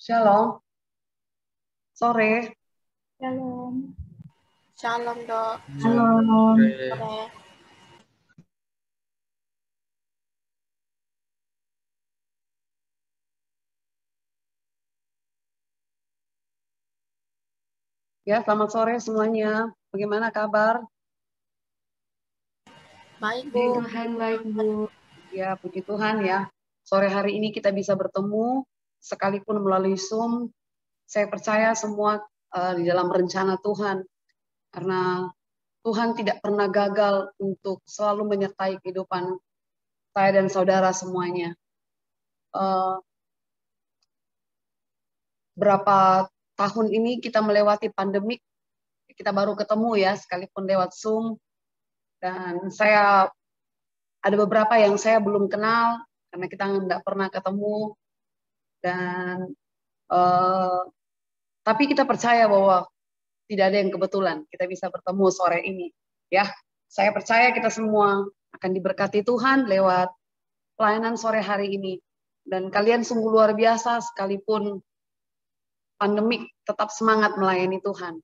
Shalom, sore. Shalom. Shalom, Dok. Shalom. Sore. Ya, selamat sore semuanya. Bagaimana kabar? Baik, Puji Bu. Tuhan, baik, Bu. Ya, puji Tuhan ya. Sore hari ini kita bisa bertemu, sekalipun melalui Zoom. Saya percaya semua di dalam rencana Tuhan. Karena Tuhan tidak pernah gagal untuk selalu menyertai kehidupan saya dan saudara semuanya. Berapa tahun ini kita melewati pandemik, kita baru ketemu ya, sekalipun lewat Zoom. Dan saya ada beberapa yang saya belum kenal karena kita tidak pernah ketemu. Dan tapi kita percaya bahwa tidak ada yang kebetulan kita bisa bertemu sore ini. Ya, saya percaya kita semua akan diberkati Tuhan lewat pelayanan sore hari ini. Dan kalian sungguh luar biasa, sekalipun pandemik tetap semangat melayani Tuhan.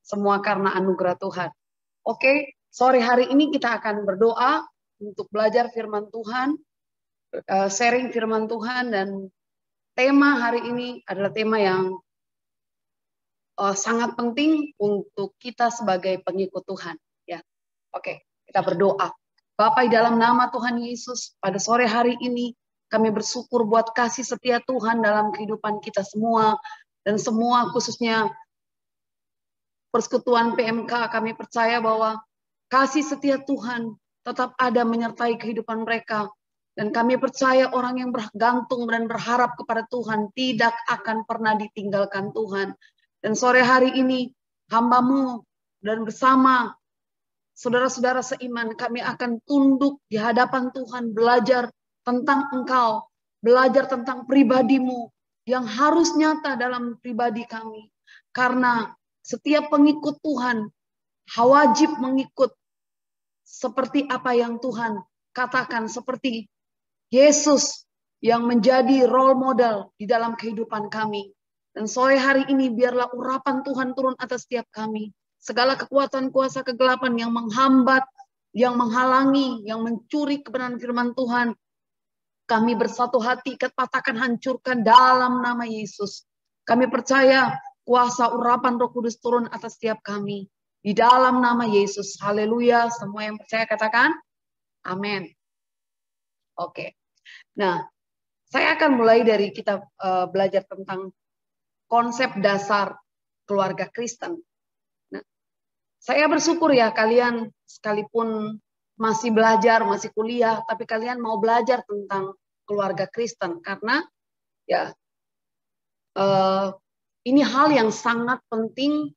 Semua karena anugerah Tuhan. Oke, sore hari ini kita akan berdoa untuk belajar firman Tuhan, sharing firman Tuhan, dan tema hari ini adalah tema yang sangat penting untuk kita sebagai pengikut Tuhan. Ya, oke, kita berdoa. Bapak, di dalam nama Tuhan Yesus, pada sore hari ini kami bersyukur buat kasih setia Tuhan dalam kehidupan kita semua, dan semua khususnya persekutuan PMK. Kami percaya bahwa kasih setia Tuhan tetap ada menyertai kehidupan mereka. Dan kami percaya orang yang bergantung dan berharap kepada Tuhan tidak akan pernah ditinggalkan Tuhan. Dan sore hari ini hamba-Mu dan bersama saudara-saudara seiman kami akan tunduk di hadapan Tuhan, belajar tentang Engkau, belajar tentang pribadi-Mu yang harus nyata dalam pribadi kami. Karena setiap pengikut Tuhan wajib mengikut seperti apa yang Tuhan katakan, seperti Yesus yang menjadi role model di dalam kehidupan kami. Dan sore hari ini biarlah urapan Tuhan turun atas setiap kami. Segala kekuatan kuasa kegelapan yang menghambat, yang menghalangi, yang mencuri kebenaran firman Tuhan, kami bersatu hati, katakan hancurkan dalam nama Yesus. Kami percaya kuasa urapan Roh Kudus turun atas setiap kami. Di dalam nama Yesus. Haleluya. Semua yang percaya katakan amin. Oke. Nah, saya akan mulai dari kita belajar tentang konsep dasar keluarga Kristen. Nah, saya bersyukur ya kalian sekalipun masih belajar, masih kuliah, tapi kalian mau belajar tentang keluarga Kristen karena ya ini hal yang sangat penting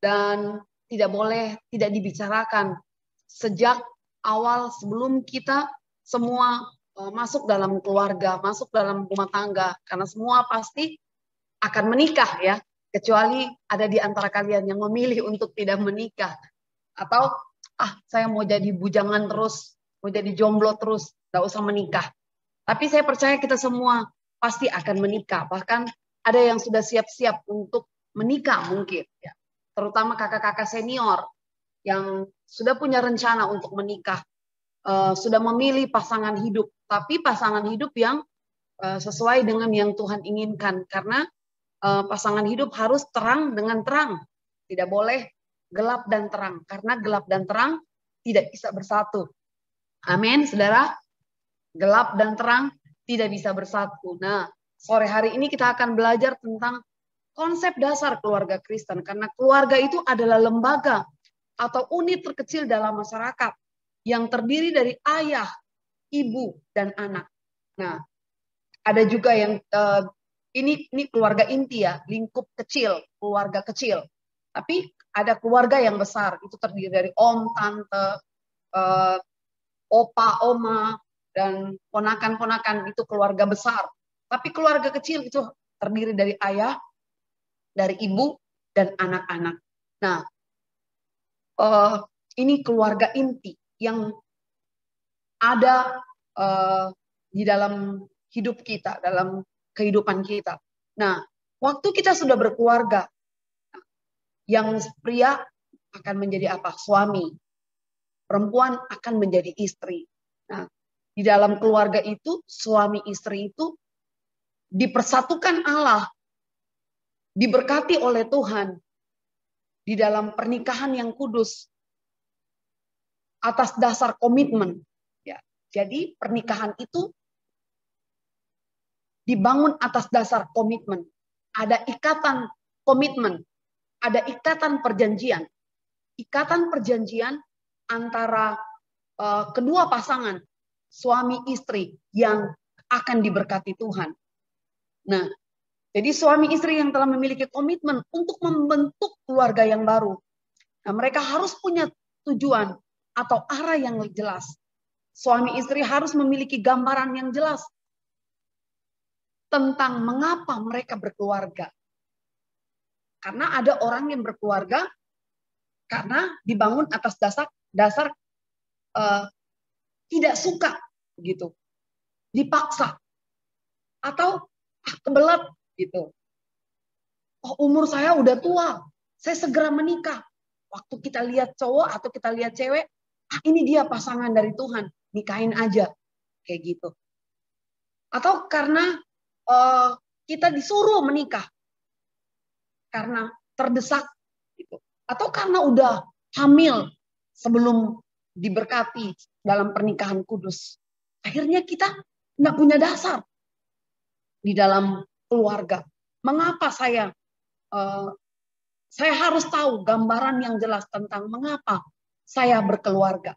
dan tidak boleh tidak dibicarakan sejak awal sebelum kita semua masuk dalam keluarga, masuk dalam rumah tangga, karena semua pasti akan menikah ya, kecuali ada di antara kalian yang memilih untuk tidak menikah atau saya mau jadi bujangan terus, mau jadi jomblo terus, gak usah menikah. Tapi saya percaya kita semua pasti akan menikah, bahkan ada yang sudah siap-siap untuk menikah mungkin ya. Terutama kakak-kakak senior yang sudah punya rencana untuk menikah, sudah memilih pasangan hidup, tapi pasangan hidup yang sesuai dengan yang Tuhan inginkan, karena pasangan hidup harus terang dengan terang, tidak boleh gelap dan terang, karena gelap dan terang tidak bisa bersatu. Amin, saudara. Gelap dan terang tidak bisa bersatu. Nah, sore hari ini kita akan belajar tentang konsep dasar keluarga Kristen, karena keluarga itu adalah lembaga atau unit terkecil dalam masyarakat yang terdiri dari ayah, ibu, dan anak. Nah, ada juga yang ini keluarga inti ya, lingkup kecil, keluarga kecil. Tapi ada keluarga yang besar, itu terdiri dari om, tante, opa, oma, dan ponakan-ponakan, itu keluarga besar. Tapi keluarga kecil itu terdiri dari ayah, dari ibu, dan anak-anak. Nah, ini keluarga inti yang ada di dalam hidup kita, dalam kehidupan kita. Nah, waktu kita sudah berkeluarga, yang pria akan menjadi apa? Suami. Perempuan akan menjadi istri. Nah, di dalam keluarga itu, suami istri itu dipersatukan Allah, diberkati oleh Tuhan di dalam pernikahan yang kudus atas dasar komitmen. Ya, jadi pernikahan itu dibangun atas dasar komitmen. Ada ikatan komitmen, ada ikatan perjanjian. Ikatan perjanjian antara kedua pasangan, suami istri yang akan diberkati Tuhan. Nah, jadi suami istri yang telah memiliki komitmen untuk membentuk keluarga yang baru. Nah, mereka harus punya tujuan atau arah yang jelas. Suami istri harus memiliki gambaran yang jelas tentang mengapa mereka berkeluarga. Karena ada orang yang berkeluarga karena dibangun atas dasar tidak suka gitu, dipaksa atau kebelet gitu. Oh, umur saya udah tua, saya segera menikah. Waktu kita lihat cowok atau kita lihat cewek, ini dia pasangan dari Tuhan, nikahin aja kayak gitu. Atau karena kita disuruh menikah karena terdesak gitu. Atau karena udah hamil sebelum diberkati dalam pernikahan kudus. Akhirnya kita nggak punya dasar di dalam keluarga. Mengapa saya harus tahu gambaran yang jelas tentang mengapa saya berkeluarga.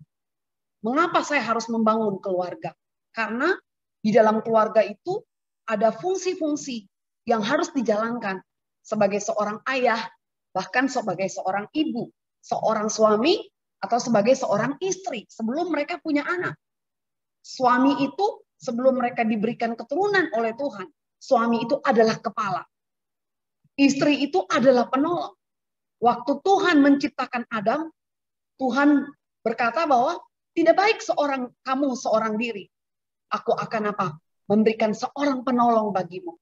Mengapa saya harus membangun keluarga? Karena di dalam keluarga itu ada fungsi-fungsi yang harus dijalankan sebagai seorang ayah, bahkan sebagai seorang ibu, seorang suami, atau sebagai seorang istri sebelum mereka punya anak. Suami itu sebelum mereka diberikan keturunan oleh Tuhan, suami itu adalah kepala. Istri itu adalah penolong. Waktu Tuhan menciptakan Adam, Tuhan berkata bahwa tidak baik kamu seorang diri. Aku akan apa? Memberikan seorang penolong bagimu.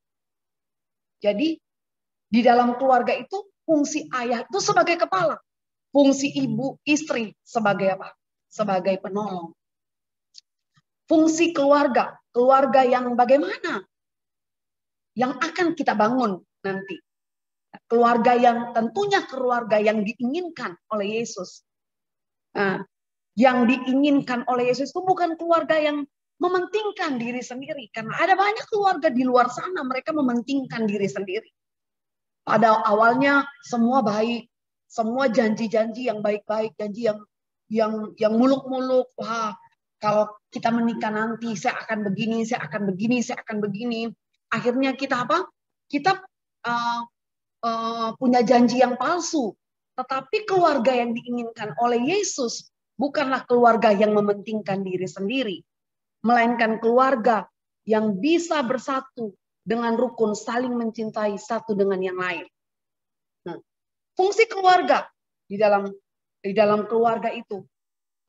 Jadi di dalam keluarga itu fungsi ayah itu sebagai kepala. Fungsi ibu, istri sebagai apa? Sebagai penolong. Fungsi keluarga yang bagaimana? Yang akan kita bangun nanti. Keluarga yang tentunya keluarga yang diinginkan oleh Yesus. Nah, yang diinginkan oleh Yesus itu bukan keluarga yang mementingkan diri sendiri. Karena ada banyak keluarga di luar sana, mereka mementingkan diri sendiri. Pada awalnya semua baik, semua janji-janji yang baik-baik, janji yang muluk-muluk. Wah, kalau kita menikah nanti saya akan begini, saya akan begini, saya akan begini. Akhirnya kita apa? Kita punya janji yang palsu. Tetapi keluarga yang diinginkan oleh Yesus bukanlah keluarga yang mementingkan diri sendiri, melainkan keluarga yang bisa bersatu dengan rukun saling mencintai satu dengan yang lain. Nah, fungsi keluarga di dalam keluarga itu,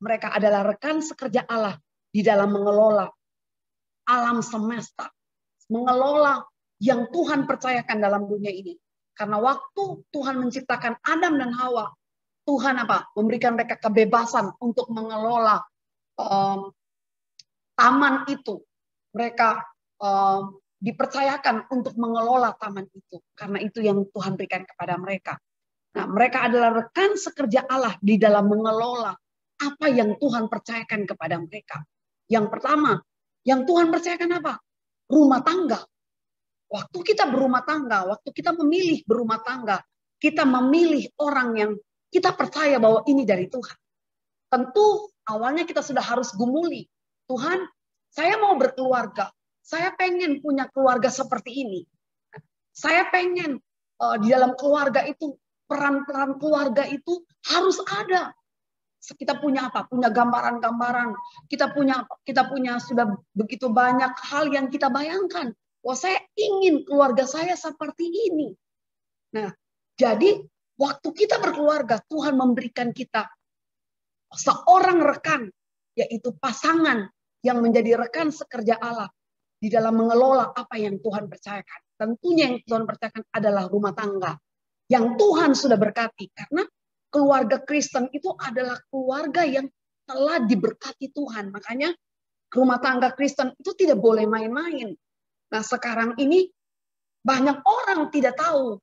mereka adalah rekan sekerja Allah di dalam mengelola alam semesta, mengelola yang Tuhan percayakan dalam dunia ini. Karena waktu Tuhan menciptakan Adam dan Hawa, Tuhan apa? Memberikan mereka kebebasan untuk mengelola taman itu. Mereka dipercayakan untuk mengelola taman itu. Karena itu yang Tuhan berikan kepada mereka. Nah, mereka adalah rekan sekerja Allah di dalam mengelola apa yang Tuhan percayakan kepada mereka. Yang pertama, yang Tuhan percayakan apa? Rumah tangga. Waktu kita berumah tangga, waktu kita memilih berumah tangga, kita memilih orang yang kita percaya bahwa ini dari Tuhan. Tentu awalnya kita sudah harus gumuli. Tuhan, saya mau berkeluarga. Saya pengen punya keluarga seperti ini. Saya pengen di dalam keluarga itu, peran-peran keluarga itu harus ada. Kita punya apa? Punya gambaran-gambaran. Kita punya sudah begitu banyak hal yang kita bayangkan. Wah, saya ingin keluarga saya seperti ini. Nah, jadi waktu kita berkeluarga, Tuhan memberikan kita seorang rekan, yaitu pasangan yang menjadi rekan sekerja Allah di dalam mengelola apa yang Tuhan percayakan. tentunya yang Tuhan percayakan adalah rumah tangga yang Tuhan sudah berkati. Karena keluarga Kristen itu adalah keluarga yang telah diberkati Tuhan. Makanya rumah tangga Kristen itu tidak boleh main-main. Nah, sekarang ini banyak orang tidak tahu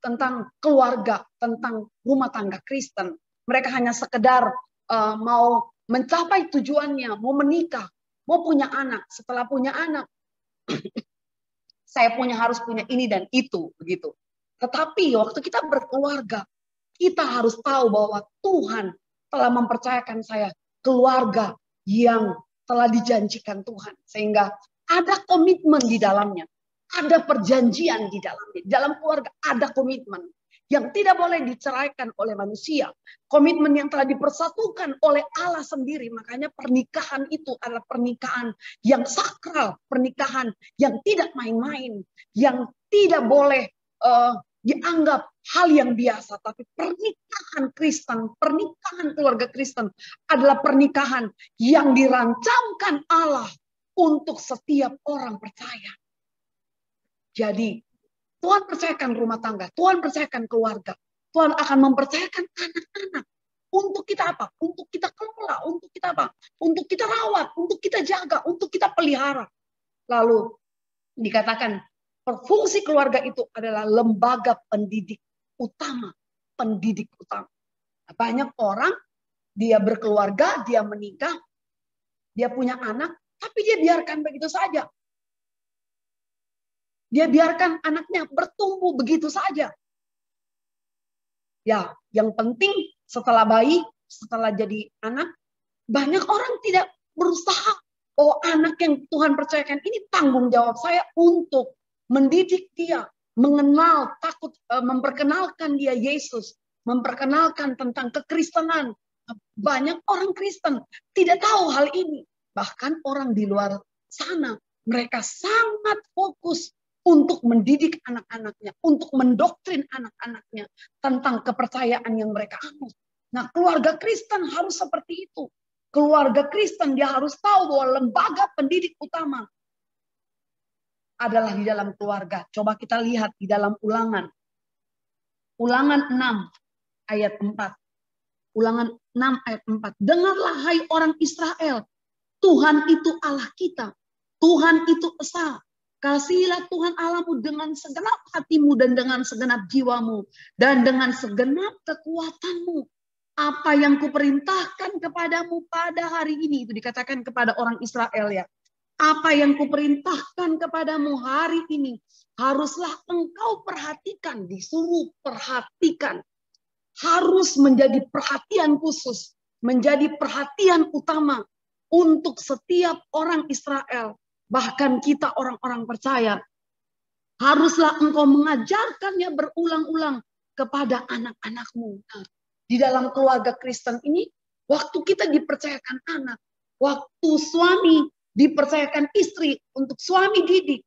tentang keluarga, tentang rumah tangga Kristen. Mereka hanya sekedar mau mencapai tujuannya, mau menikah, mau punya anak. Setelah punya anak, saya harus punya ini dan itu, begitu. Tetapi waktu kita berkeluarga, kita harus tahu bahwa Tuhan telah mempercayakan saya keluarga yang telah dijanjikan Tuhan. Sehingga ada komitmen di dalamnya. Ada perjanjian di dalamnya. Dalam keluarga ada komitmen yang tidak boleh diceraikan oleh manusia. Komitmen yang telah dipersatukan oleh Allah sendiri. Makanya pernikahan itu adalah pernikahan yang sakral. Pernikahan yang tidak main-main. Yang tidak boleh dianggap hal yang biasa. Tapi pernikahan Kristen, pernikahan keluarga Kristen adalah pernikahan yang dirancangkan Allah untuk setiap orang percaya. Jadi Tuhan percayakan rumah tangga, Tuhan percayakan keluarga, Tuhan akan mempercayakan anak-anak. Untuk kita apa? Untuk kita kelola, untuk kita apa? Untuk kita rawat, untuk kita jaga, untuk kita pelihara. Lalu dikatakan fungsi keluarga itu adalah lembaga pendidik utama. Pendidik utama. Banyak orang, dia berkeluarga, dia menikah, dia punya anak, tapi dia biarkan begitu saja. Dia biarkan anaknya bertumbuh begitu saja. Ya, yang penting setelah bayi, setelah jadi anak, banyak orang tidak berusaha. Oh, anak yang Tuhan percayakan ini tanggung jawab saya untuk mendidik dia, mengenal, memperkenalkan dia Yesus, memperkenalkan tentang kekristenan. Banyak orang Kristen tidak tahu hal ini. Bahkan orang di luar sana, mereka sangat fokus untuk mendidik anak-anaknya, untuk mendoktrin anak-anaknya tentang kepercayaan yang mereka anut. Nah, keluarga Kristen harus seperti itu. Keluarga Kristen dia harus tahu bahwa lembaga pendidik utama adalah di dalam keluarga. Coba kita lihat di dalam Ulangan. Ulangan 6 ayat 4. Ulangan 6 ayat 4. Dengarlah hai orang Israel, Tuhan itu Allah kita. Tuhan itu esa. Kasihilah Tuhan Allahmu dengan segenap hatimu dan dengan segenap jiwamu dan dengan segenap kekuatanmu. Apa yang kuperintahkan kepadamu pada hari ini, itu dikatakan kepada orang Israel ya. Apa yang kuperintahkan kepadamu hari ini haruslah engkau perhatikan, disuruh perhatikan. Harus menjadi perhatian khusus, menjadi perhatian utama untuk setiap orang Israel. Bahkan kita orang-orang percaya, haruslah engkau mengajarkannya berulang-ulang kepada anak-anakmu. Nah, di dalam keluarga Kristen ini, waktu kita dipercayakan anak, waktu suami dipercayakan istri untuk suami didik,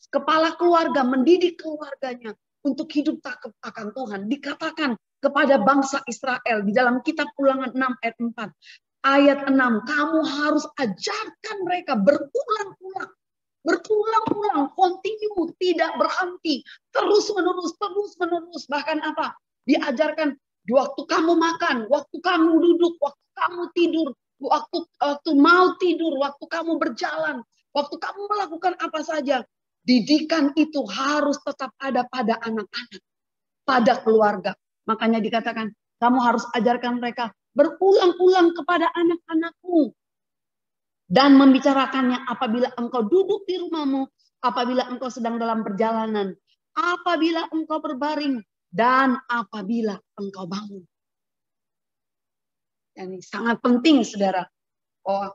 kepala keluarga mendidik keluarganya untuk hidup takut akan Tuhan. Dikatakan kepada bangsa Israel di dalam kitab Ulangan 6 ayat 4. Ayat 6, kamu harus ajarkan mereka berulang-ulang. Berulang-ulang, continue, tidak berhenti. Terus-menerus. Bahkan apa? Diajarkan waktu kamu makan, waktu kamu duduk, waktu kamu tidur, waktu mau tidur, waktu kamu berjalan, waktu kamu melakukan apa saja. Didikan itu harus tetap ada pada anak-anak, pada keluarga. Makanya dikatakan, kamu harus ajarkan mereka berulang-ulang kepada anak-anakmu. Dan membicarakannya apabila engkau duduk di rumahmu, apabila engkau sedang dalam perjalanan, apabila engkau berbaring, dan apabila engkau bangun. Ini sangat penting, saudara. Oh,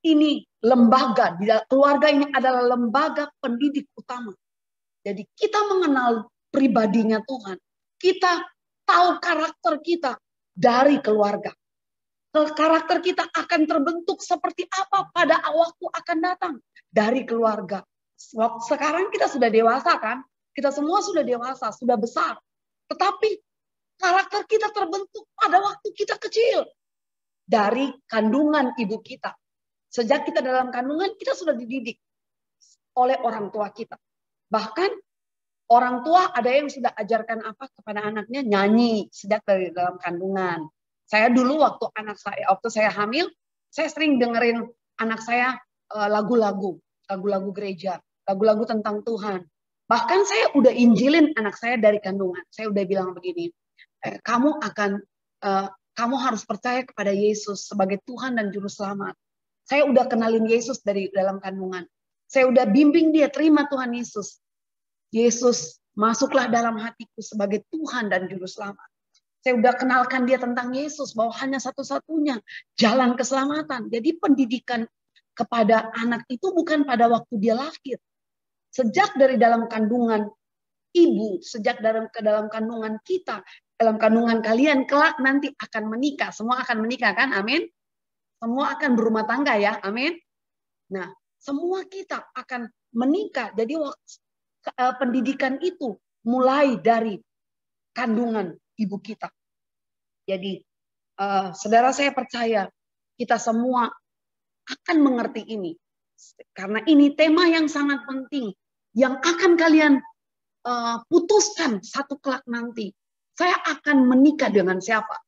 ini lembaga, keluarga ini adalah lembaga pendidik utama. Jadi kita mengenal pribadinya Tuhan. Kita tahu karakter kita dari keluarga. Karakter kita akan terbentuk seperti apa pada waktu akan datang dari keluarga. Sekarang kita sudah dewasa kan? Kita semua sudah dewasa, sudah besar. Tetapi karakter kita terbentuk pada waktu kita kecil. Dari kandungan ibu kita. Sejak kita dalam kandungan, kita sudah dididik oleh orang tua kita. Bahkan orang tua ada yang sudah ajarkan apa kepada anaknya, nyanyi sejak dari dalam kandungan. Saya dulu waktu saya hamil, saya sering dengerin anak saya lagu-lagu gereja, lagu-lagu tentang Tuhan. Bahkan saya udah injilin anak saya dari kandungan. Saya udah bilang begini, kamu harus percaya kepada Yesus sebagai Tuhan dan Juru Selamat. Saya udah kenalin Yesus dari dalam kandungan. Saya udah bimbing dia terima Tuhan Yesus. Yesus masuklah dalam hatiku sebagai Tuhan dan Juru Selamat. Saya udah kenalkan dia tentang Yesus, bahwa hanya satu-satunya jalan keselamatan. Jadi pendidikan kepada anak itu bukan pada waktu dia lahir. Sejak dari dalam kandungan ibu, sejak ke dalam kandungan kita, dalam kandungan kalian kelak nanti akan menikah. Semua akan menikah kan? Amin. Semua akan berumah tangga ya. Amin. Nah, semua kita akan menikah. Jadi pendidikan itu mulai dari kandungan ibu kita. Jadi saudara, saya percaya kita semua akan mengerti ini. Karena ini tema yang sangat penting. Yang akan kalian putuskan satu kelak nanti. Saya akan menikah dengan siapa?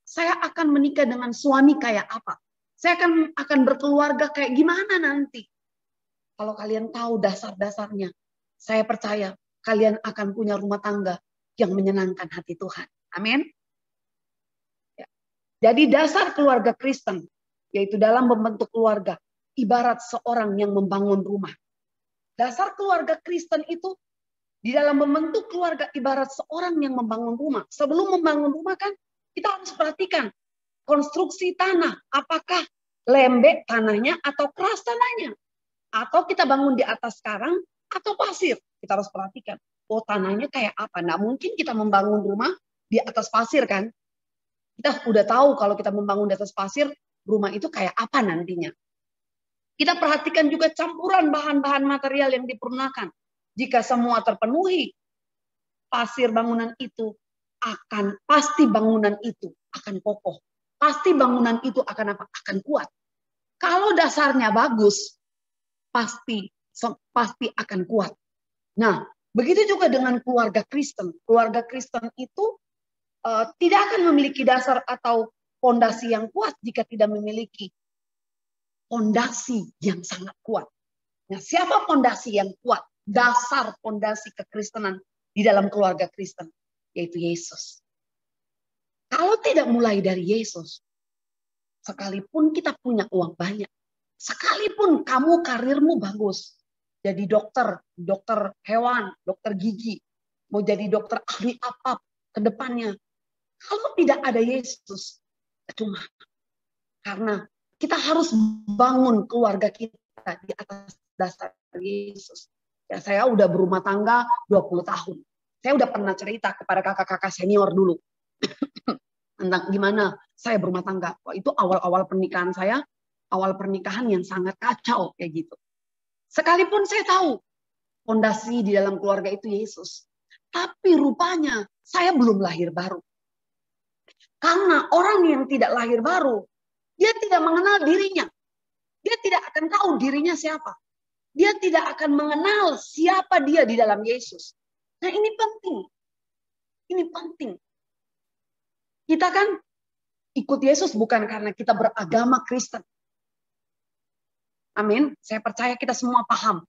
Saya akan menikah dengan suami kayak apa? Saya akan berkeluarga kayak gimana nanti? Kalau kalian tahu dasar-dasarnya, saya percaya kalian akan punya rumah tangga yang menyenangkan hati Tuhan. Amin. Ya. Jadi dasar keluarga Kristen, yaitu dalam membentuk keluarga, ibarat seorang yang membangun rumah. Dasar keluarga Kristen itu di dalam membentuk keluarga ibarat seorang yang membangun rumah. Sebelum membangun rumah kan kita harus perhatikan konstruksi tanah. Apakah lembek tanahnya atau keras tanahnya? Atau kita bangun di atas karang atau pasir? Kita harus perhatikan. Oh, tanahnya kayak apa? Nah, mungkin kita membangun rumah di atas pasir kan? Kita udah tahu kalau kita membangun di atas pasir, rumah itu kayak apa nantinya. Kita perhatikan juga campuran bahan-bahan material yang dipergunakan. Jika semua terpenuhi, pasti bangunan itu akan kokoh. Pasti bangunan itu akan apa? Akan kuat. Kalau dasarnya bagus, pasti akan kuat. Nah, begitu juga dengan keluarga Kristen. Keluarga Kristen itu tidak akan memiliki dasar atau fondasi yang kuat jika tidak memiliki fondasi yang sangat kuat. Nah, siapa fondasi yang kuat? Dasar fondasi kekristenan di dalam keluarga Kristen, yaitu Yesus. Kalau tidak mulai dari Yesus, sekalipun kita punya uang banyak, sekalipun kamu karirmu bagus, jadi dokter hewan, dokter gigi, mau jadi dokter ahli apa ke depannya, kalau tidak ada Yesus, cuma karena kita harus bangun keluarga kita di atas dasar Yesus. Ya, saya udah berumah tangga 20 tahun. Saya udah pernah cerita kepada kakak-kakak senior dulu tentang gimana saya berumah tangga. Wah, itu awal-awal pernikahan saya, awal pernikahan yang sangat kacau kayak gitu. Sekalipun saya tahu fondasi di dalam keluarga itu Yesus, tapi rupanya saya belum lahir baru. Karena orang yang tidak lahir baru, dia tidak mengenal dirinya. Dia tidak akan tahu dirinya siapa. Dia tidak akan mengenal siapa dia di dalam Yesus. Nah, ini penting. Ini penting. Kita kan ikut Yesus bukan karena kita beragama Kristen. Amin. Saya percaya kita semua paham.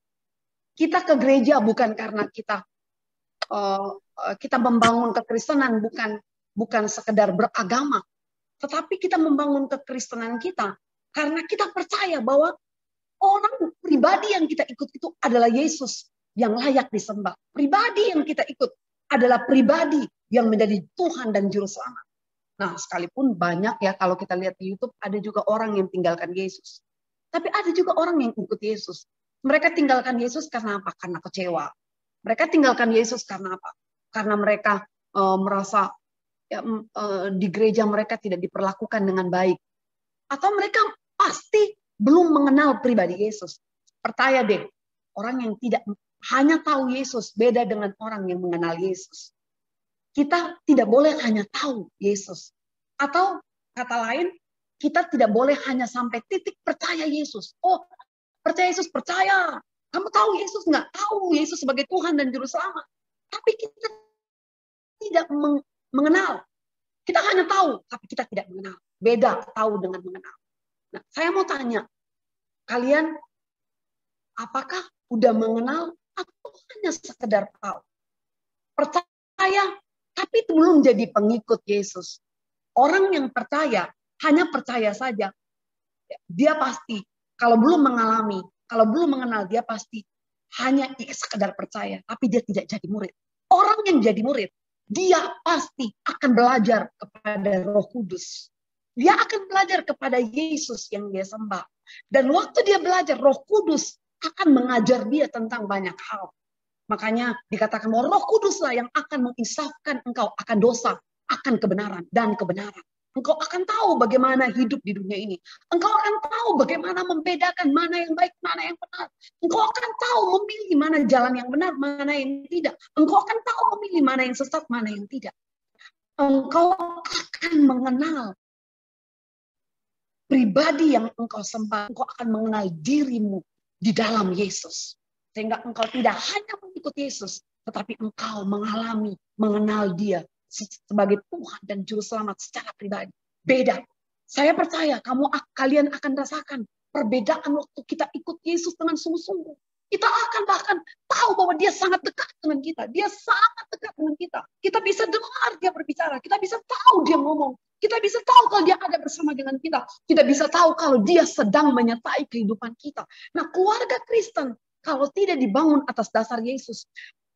Kita ke gereja bukan karena kita membangun kekristenan, bukan sekedar beragama. Tetapi kita membangun kekristenan kita karena kita percaya bahwa orang pribadi yang kita ikut itu adalah Yesus yang layak disembah. Pribadi yang kita ikut adalah pribadi yang menjadi Tuhan dan Juru Selamat. Nah, sekalipun banyak ya kalau kita lihat di YouTube, ada juga orang yang tinggalkan Yesus. Tapi ada juga orang yang ikut Yesus. Mereka tinggalkan Yesus karena apa? Karena kecewa. Mereka tinggalkan Yesus karena apa? Karena mereka merasa di gereja mereka tidak diperlakukan dengan baik. Atau mereka pasti belum mengenal pribadi Yesus. Percaya deh, orang yang tidak hanya tahu Yesus beda dengan orang yang mengenal Yesus. Kita tidak boleh hanya tahu Yesus. Atau kata lain, kita tidak boleh hanya sampai titik percaya Yesus. Oh, percaya Yesus, percaya. Kamu tahu Yesus nggak? Tahu Yesus sebagai Tuhan dan Juru Selamat. Tapi kita tidak mengenal. Kita hanya tahu, tapi kita tidak mengenal. Beda tahu dengan mengenal. Nah, saya mau tanya, kalian apakah udah mengenal atau hanya sekedar tahu? Percaya, tapi belum jadi pengikut Yesus. Orang yang percaya, hanya percaya saja. Dia pasti, kalau belum mengalami, kalau belum mengenal, dia pasti hanya sekedar percaya, tapi dia tidak jadi murid. Orang yang jadi murid, dia pasti akan belajar kepada Roh Kudus. Dia akan belajar kepada Yesus yang dia sembah. Dan waktu dia belajar, Roh Kudus akan mengajar dia tentang banyak hal. Makanya dikatakan bahwa Roh Kuduslah yang akan menginsafkan engkau akan dosa, akan kebenaran dan kebenaran. Engkau akan tahu bagaimana hidup di dunia ini. Engkau akan tahu bagaimana membedakan mana yang baik, mana yang benar. Engkau akan tahu memilih mana jalan yang benar, mana yang tidak. Engkau akan tahu memilih mana yang sesat, mana yang tidak. Engkau akan mengenal pribadi yang engkau sembah. Engkau akan mengenal dirimu di dalam Yesus. Sehingga engkau tidak hanya mengikut Yesus, tetapi engkau mengalami, mengenal dia sebagai Tuhan dan Juru Selamat secara pribadi. Beda. Saya percaya kalian akan rasakan perbedaan waktu kita ikut Yesus dengan sungguh-sungguh. Kita akan bahkan tahu bahwa dia sangat dekat dengan kita. Dia sangat dekat dengan kita. Kita bisa dengar dia berbicara. Kita bisa tahu dia ngomong. Kita bisa tahu kalau dia ada bersama dengan kita. Kita bisa tahu kalau dia sedang menyertai kehidupan kita. Nah, keluarga Kristen kalau tidak dibangun atas dasar Yesus,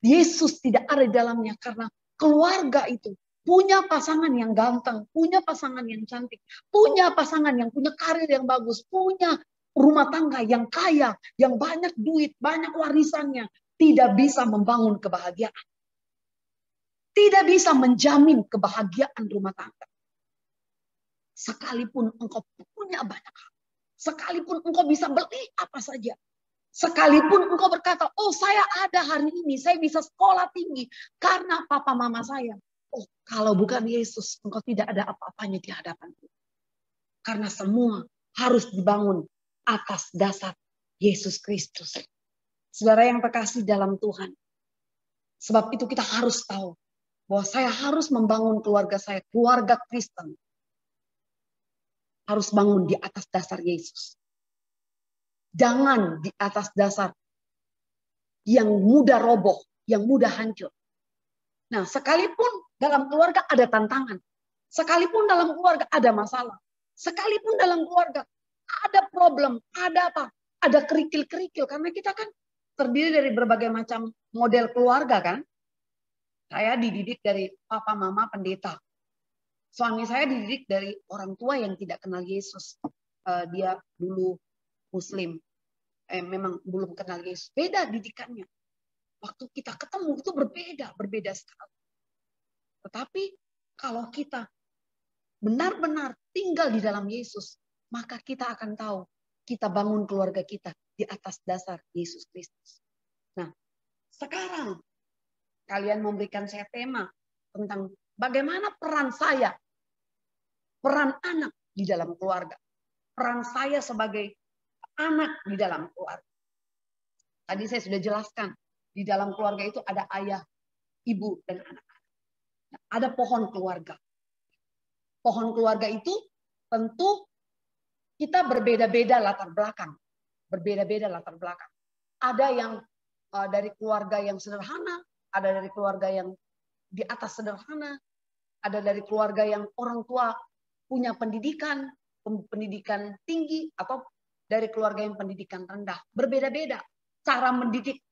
Yesus tidak ada di dalamnya karena keluarga itu punya pasangan yang ganteng, punya pasangan yang cantik, punya pasangan yang punya karir yang bagus, punya rumah tangga yang kaya, yang banyak duit, banyak warisannya, tidak bisa membangun kebahagiaan. Tidak bisa menjamin kebahagiaan rumah tangga. Sekalipun engkau punya banyak hal, sekalipun engkau bisa beli apa saja, sekalipun engkau berkata, oh saya ada hari ini, saya bisa sekolah tinggi karena papa mama saya. Oh, kalau bukan Yesus, engkau tidak ada apa-apanya di hadapanku. Karena semua harus dibangun atas dasar Yesus Kristus. Saudara yang terkasih dalam Tuhan. Sebab itu kita harus tahu bahwa saya harus membangun keluarga saya, keluarga Kristen. Harus bangun di atas dasar Yesus. Jangan di atas dasar yang mudah roboh, yang mudah hancur. Nah, sekalipun dalam keluarga ada tantangan, sekalipun dalam keluarga ada masalah, sekalipun dalam keluarga ada problem, ada apa, ada kerikil-kerikil, karena kita kan terdiri dari berbagai macam model keluarga kan. Saya dididik dari papa mama pendeta. Suami saya dididik dari orang tua yang tidak kenal Yesus. Dia dulu Muslim. Memang belum kenal Yesus. Beda didikannya. Waktu kita ketemu itu berbeda sekali. Tetapi kalau kita benar-benar tinggal di dalam Yesus, maka kita akan tahu kita bangun keluarga kita di atas dasar Yesus Kristus. Nah, sekarang kalian memberikan saya tema tentang bagaimana peran saya, peran anak di dalam keluarga, peran saya sebagai anak di dalam keluarga. Tadi saya sudah jelaskan, di dalam keluarga itu ada ayah, ibu, dan anak-anak. Nah, ada pohon keluarga. Pohon keluarga itu tentu kita berbeda-beda latar belakang. Berbeda-beda latar belakang. Ada yang dari keluarga yang sederhana, ada dari keluarga yang di atas sederhana, ada dari keluarga yang orang tua punya pendidikan tinggi, atau dari keluarga yang pendidikan rendah. Berbeda-beda cara mendidik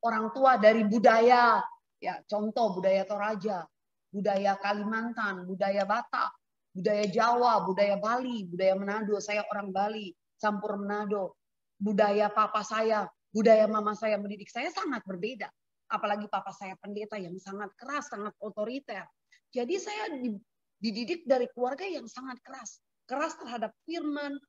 orang tua dari budaya, ya contoh budaya Toraja, budaya Kalimantan, budaya Batak, budaya Jawa, budaya Bali, budaya Manado. Saya orang Bali, campur Manado. Budaya papa saya, budaya mama saya mendidik saya sangat berbeda. Apalagi papa saya pendeta yang sangat keras, sangat otoriter. Jadi saya dididik dari keluarga yang sangat keras. Keras terhadap firman,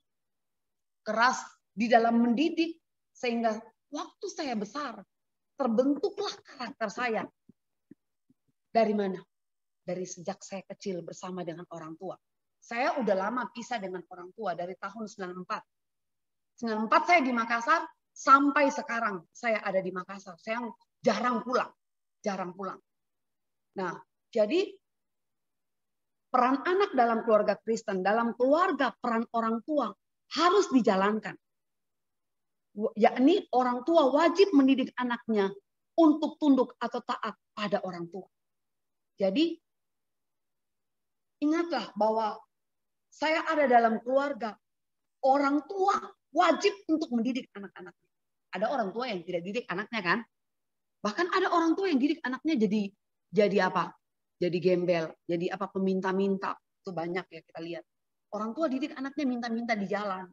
keras di dalam mendidik. Sehingga waktu saya besar, terbentuklah karakter saya. Dari mana? Dari sejak saya kecil bersama dengan orang tua. Saya udah lama pisah dengan orang tua dari tahun 94. 94 saya di Makassar, Sampai sekarang saya ada di Makassar, saya jarang pulang. Nah, jadi peran anak dalam keluarga Kristen, dalam keluarga peran orang tua harus dijalankan. Yakni orang tua wajib mendidik anaknya untuk tunduk atau taat pada orang tua. Jadi ingatlah bahwa saya ada dalam keluarga, orang tua wajib untuk mendidik anak-anaknya. Ada orang tua yang tidak didik anaknya kan? Bahkan ada orang tua yang didik anaknya jadi apa? Jadi gembel, jadi apa, peminta-minta. Itu banyak ya kita lihat. Orang tua didik anaknya minta-minta di jalan.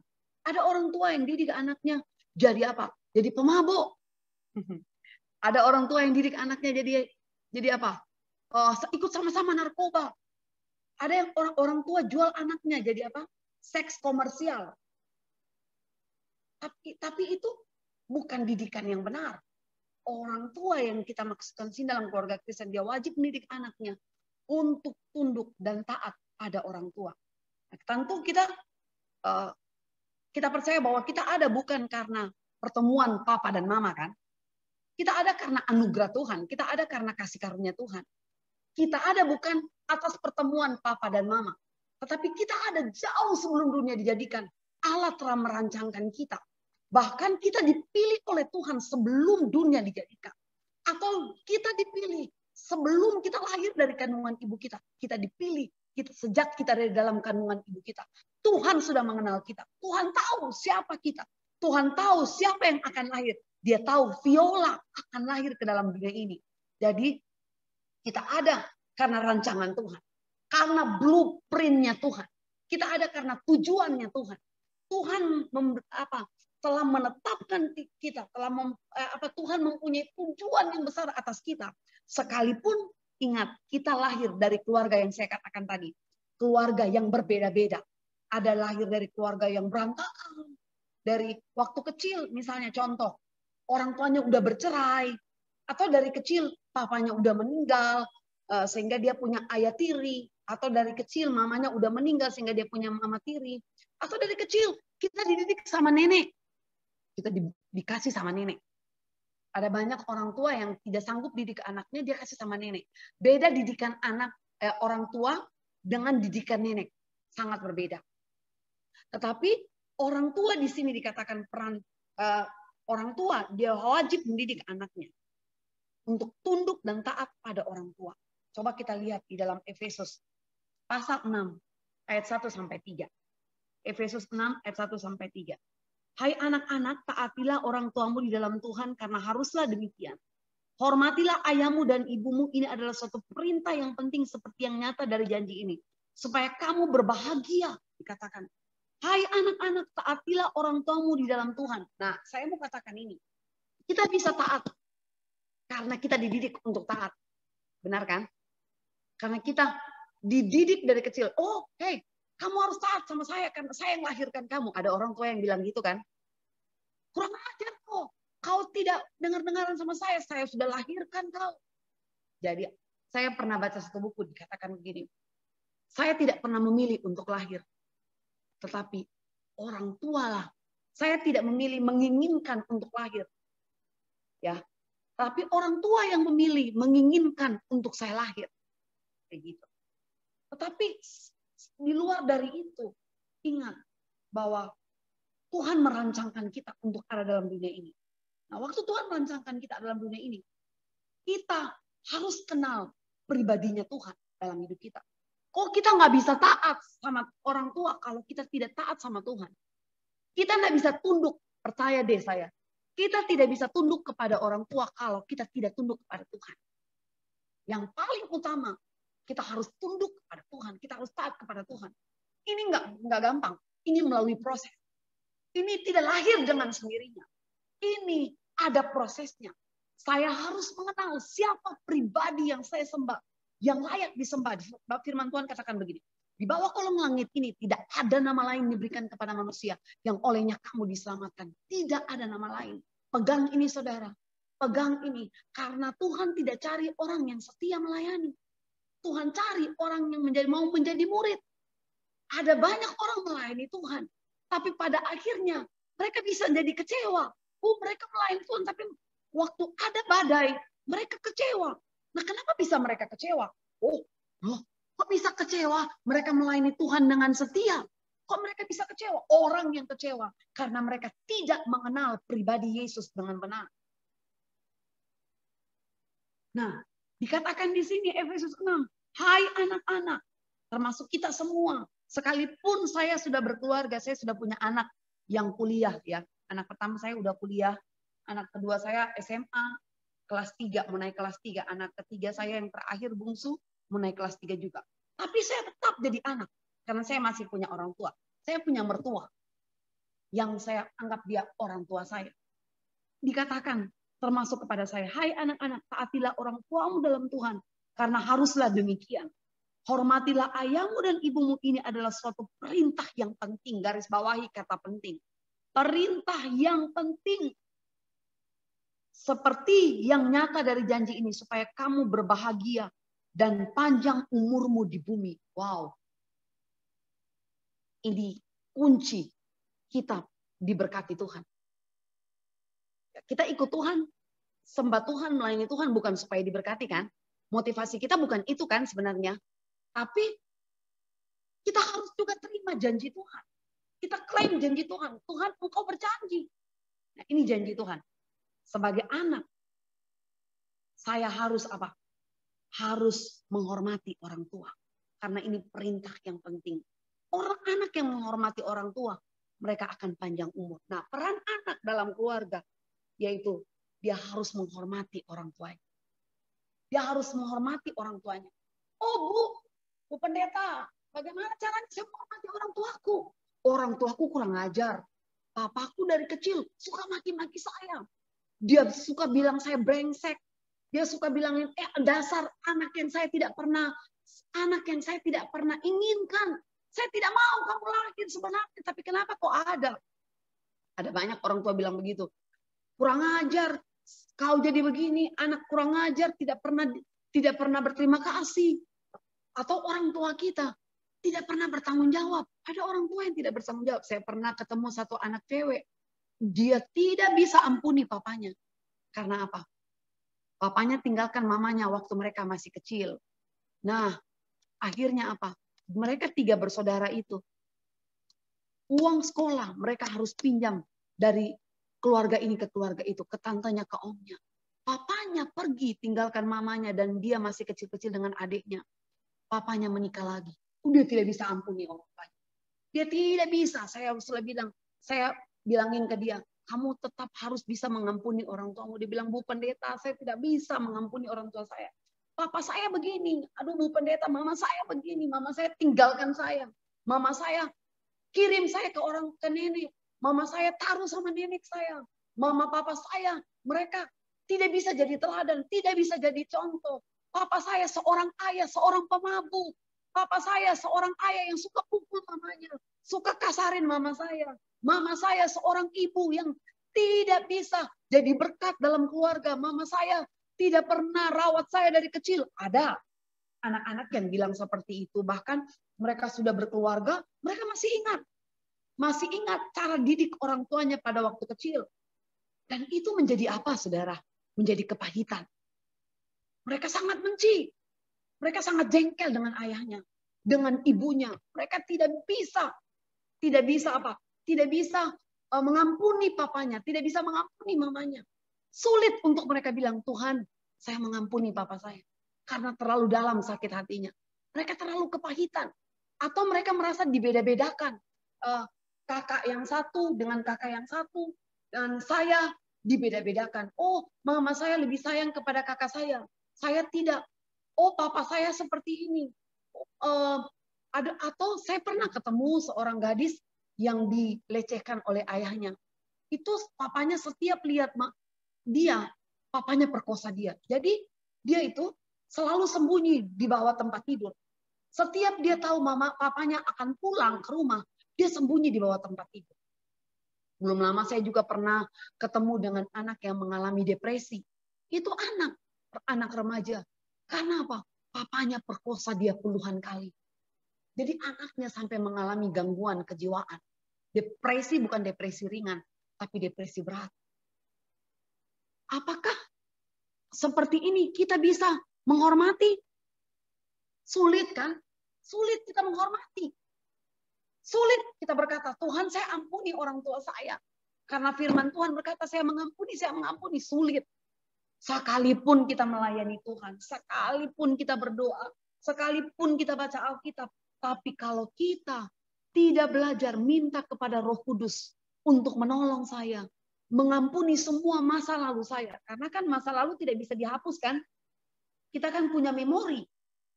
Ada orang tua yang didik anaknya jadi apa? Jadi pemabuk. Ada orang tua yang didik anaknya jadi apa? Ikut sama-sama narkoba. Ada yang orang tua jual anaknya jadi apa? Seks komersial. Tapi itu bukan didikan yang benar. Orang tua yang kita maksudkan sini dalam keluarga Kristen, dia wajib mendidik anaknya untuk tunduk dan taat pada orang tua. Nah, tentu kita percaya bahwa kita ada bukan karena pertemuan papa dan mama kan. Kita ada karena anugerah Tuhan. Kita ada karena kasih karunia Tuhan. Kita ada bukan atas pertemuan papa dan mama. Tetapi kita ada jauh sebelum dunia dijadikan. Allah telah merancangkan kita. Bahkan kita dipilih oleh Tuhan sebelum dunia dijadikan. Atau kita dipilih sebelum kita lahir dari kandungan ibu kita. Kita dipilih sejak kita dari dalam kandungan ibu kita. Tuhan sudah mengenal kita. Tuhan tahu siapa kita. Tuhan tahu siapa yang akan lahir. Dia tahu Viola akan lahir ke dalam dunia ini. Jadi kita ada karena rancangan Tuhan. Karena blueprint-nya Tuhan. Kita ada karena tujuannya Tuhan. Tuhan telah menetapkan kita, Tuhan mempunyai tujuan yang besar atas kita. Sekalipun ingat, kita lahir dari keluarga yang saya katakan tadi, keluarga yang berbeda-beda. Ada lahir dari keluarga yang berantakan, dari waktu kecil, misalnya contoh, orang tuanya udah bercerai, atau dari kecil papanya udah meninggal, sehingga dia punya ayah tiri, atau dari kecil mamanya udah meninggal sehingga dia punya mama tiri, atau dari kecil kita dididik sama nenek. Kita dikasih sama nenek. Ada banyak orang tua yang tidak sanggup didik anaknya, dia kasih sama nenek. Beda didikan orang tua dengan didikan nenek. Sangat berbeda. Tetapi orang tua di sini dikatakan peran orang tua, dia wajib mendidik anaknya untuk tunduk dan taat pada orang tua. Coba kita lihat di dalam Efesus pasal 6 ayat 1 sampai 3. Efesus 6 ayat 1 sampai 3. Hai anak-anak, taatilah orang tuamu di dalam Tuhan, karena haruslah demikian. Hormatilah ayahmu dan ibumu, ini adalah suatu perintah yang penting seperti yang nyata dari janji ini. Supaya kamu berbahagia, dikatakan. Hai anak-anak, taatilah orang tuamu di dalam Tuhan. Nah, saya mau katakan ini. Kita bisa taat karena kita dididik untuk taat. Benar kan? Karena kita dididik dari kecil. Oh, hey, kamu harus taat sama saya karena saya yang lahirkan kamu. Ada orang tua yang bilang gitu kan. Kurang ajar kok. Kau tidak dengar-dengaran sama saya sudah lahirkan kau. Jadi saya pernah baca satu buku dikatakan begini. Saya tidak pernah memilih untuk lahir. Tetapi orang tua lah. Saya tidak memilih menginginkan untuk lahir. Ya. Tapi orang tua yang memilih menginginkan untuk saya lahir. Kayak gitu. Tetapi di luar dari itu, ingat bahwa Tuhan merancangkan kita untuk ada dalam dunia ini. Nah, waktu Tuhan merancangkan kita dalam dunia ini, kita harus kenal pribadinya Tuhan dalam hidup kita. Kok kita nggak bisa taat sama orang tua kalau kita tidak taat sama Tuhan? Kita nggak bisa tunduk, percaya deh saya. Kita tidak bisa tunduk kepada orang tua kalau kita tidak tunduk kepada Tuhan. Yang paling utama, kita harus tunduk kepada Tuhan. Kita harus taat kepada Tuhan. Ini nggak gampang. Ini melalui proses. Ini tidak lahir dengan sendirinya. Ini ada prosesnya. Saya harus mengenal siapa pribadi yang saya sembah, yang layak disembah. Firman Tuhan katakan begini. Di bawah kolong langit ini tidak ada nama lain diberikan kepada manusia yang olehnya kamu diselamatkan. Tidak ada nama lain. Pegang ini saudara. Pegang ini. Karena Tuhan tidak cari orang yang setia melayani. Tuhan cari orang yang mau menjadi murid. Ada banyak orang melayani Tuhan. Tapi pada akhirnya mereka bisa jadi kecewa. Mereka melayani Tuhan, tapi waktu ada badai, mereka kecewa. Nah, kenapa bisa mereka kecewa? Kok bisa kecewa? Mereka melayani Tuhan dengan setia. Kok mereka bisa kecewa? Orang yang kecewa karena mereka tidak mengenal pribadi Yesus dengan benar. Nah, dikatakan di sini Efesus 6, hai anak-anak, termasuk kita semua. Sekalipun saya sudah berkeluarga, saya sudah punya anak yang kuliah ya. Anak pertama saya udah kuliah, anak kedua saya SMA kelas 3, mau naik kelas 3. Anak ketiga saya yang terakhir bungsu mau naik kelas 3 juga. Tapi saya tetap jadi anak karena saya masih punya orang tua. Saya punya mertua yang saya anggap dia orang tua saya. Dikatakan termasuk kepada saya, hai anak-anak, taatilah orang tuamu dalam Tuhan, karena haruslah demikian. Hormatilah ayahmu dan ibumu, ini adalah suatu perintah yang penting. Garis bawahi kata penting. Perintah yang penting. Seperti yang nyata dari janji ini, supaya kamu berbahagia dan panjang umurmu di bumi. Wow. Ini kunci kita diberkati Tuhan. Kita ikut Tuhan, sembah Tuhan, melayani Tuhan bukan supaya diberkati kan? Motivasi kita bukan itu kan sebenarnya. Tapi kita harus juga terima janji Tuhan. Kita klaim janji Tuhan. Tuhan, Engkau berjanji. Nah, ini janji Tuhan. Sebagai anak, saya harus apa? Harus menghormati orang tua. Karena ini perintah yang penting. Orang anak yang menghormati orang tua, mereka akan panjang umur. Nah, peran anak dalam keluarga, yaitu dia harus menghormati orang tuanya. Dia harus menghormati orang tuanya. Oh Bu Pendeta, bagaimana caranya saya menghormati orang tuaku? Orang tuaku kurang ajar. Papaku dari kecil suka maki-maki saya. Dia suka bilang saya brengsek. Dia suka bilangin, dasar anak yang saya tidak pernah inginkan. Saya tidak mau kamu lahir sebenarnya, tapi kenapa kok ada? Ada banyak orang tua bilang begitu. Kurang ajar, kau jadi begini, anak kurang ajar, tidak pernah berterima kasih. Atau orang tua kita tidak pernah bertanggung jawab. Ada orang tua yang tidak bertanggung jawab. Saya pernah ketemu satu anak cewek, dia tidak bisa ampuni papanya. Karena apa? Papanya tinggalkan mamanya waktu mereka masih kecil. Nah, akhirnya apa? Mereka 3 bersaudara itu, uang sekolah mereka harus pinjam dari keluarga ini ke keluarga itu, ke tantenya, ke omnya. Papanya pergi tinggalkan mamanya dan dia masih kecil-kecil dengan adiknya. Papanya menikah lagi. Dia tidak bisa ampuni orang tuanya. Dia tidak bisa. Saya bilangin ke dia, kamu tetap harus bisa mengampuni orang tuamu. Dia bilang, Bu Pendeta, saya tidak bisa mengampuni orang tua saya. Papa saya begini. Aduh Bu Pendeta, mama saya begini. Mama saya tinggalkan saya. Mama saya kirim saya ke nenek. Mama saya taruh sama nenek saya. Mama papa saya, mereka tidak bisa jadi teladan, tidak bisa jadi contoh. Papa saya seorang ayah, seorang pemabuk. Papa saya seorang ayah yang suka pukul mamanya, suka kasarin mama saya. Mama saya seorang ibu yang tidak bisa jadi berkat dalam keluarga. Mama saya tidak pernah rawat saya dari kecil. Ada anak-anak yang bilang seperti itu. Bahkan mereka sudah berkeluarga, mereka masih ingat cara didik orang tuanya pada waktu kecil. Dan itu menjadi apa, saudara? Menjadi kepahitan. Mereka sangat benci. Mereka sangat jengkel dengan ayahnya, dengan ibunya. Mereka tidak bisa apa? Tidak bisa mengampuni papanya, tidak bisa mengampuni mamanya. Sulit untuk mereka bilang, Tuhan, saya mengampuni papa saya. Karena terlalu dalam sakit hatinya. Mereka terlalu kepahitan. Atau mereka merasa dibeda-bedakan. Kakak yang satu dengan kakak yang satu. Dan saya dibeda-bedakan. Oh, mama saya lebih sayang kepada kakak saya. Saya tidak. Oh, papa saya seperti ini. Atau saya pernah ketemu seorang gadis yang dilecehkan oleh ayahnya. Itu papanya setiap lihat papanya perkosa dia. Jadi dia itu selalu sembunyi di bawah tempat tidur. Setiap dia tahu papanya akan pulang ke rumah, dia sembunyi di bawah tempat tidur. Belum lama saya juga pernah ketemu dengan anak yang mengalami depresi. Itu anak remaja. Karena apa? Papanya perkosa dia puluhan kali. Jadi anaknya sampai mengalami gangguan kejiwaan. Depresi bukan depresi ringan, tapi depresi berat. Apakah seperti ini kita bisa menghormati? Sulit kan? Sulit kita menghormati. Sulit kita berkata, Tuhan saya ampuni orang tua saya. Karena firman Tuhan berkata, saya mengampuni. Sulit. Sekalipun kita melayani Tuhan, sekalipun kita berdoa, sekalipun kita baca Alkitab. Tapi kalau kita tidak belajar minta kepada Roh Kudus untuk menolong saya, mengampuni semua masa lalu saya. Karena kan masa lalu tidak bisa dihapuskan. Kita kan punya memori.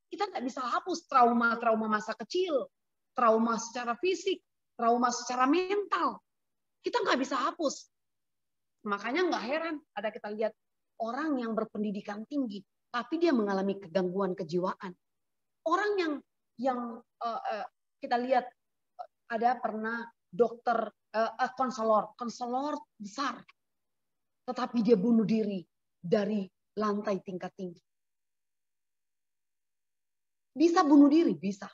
Kita nggak bisa hapus trauma-trauma masa kecil, trauma secara fisik, trauma secara mental. Kita nggak bisa hapus. Makanya nggak heran ada kita lihat orang yang berpendidikan tinggi, tapi dia mengalami kegangguan kejiwaan. Orang yang kita lihat ada pernah dokter, konselor besar, tetapi dia bunuh diri dari lantai tingkat tinggi. Bisa bunuh diri, bisa.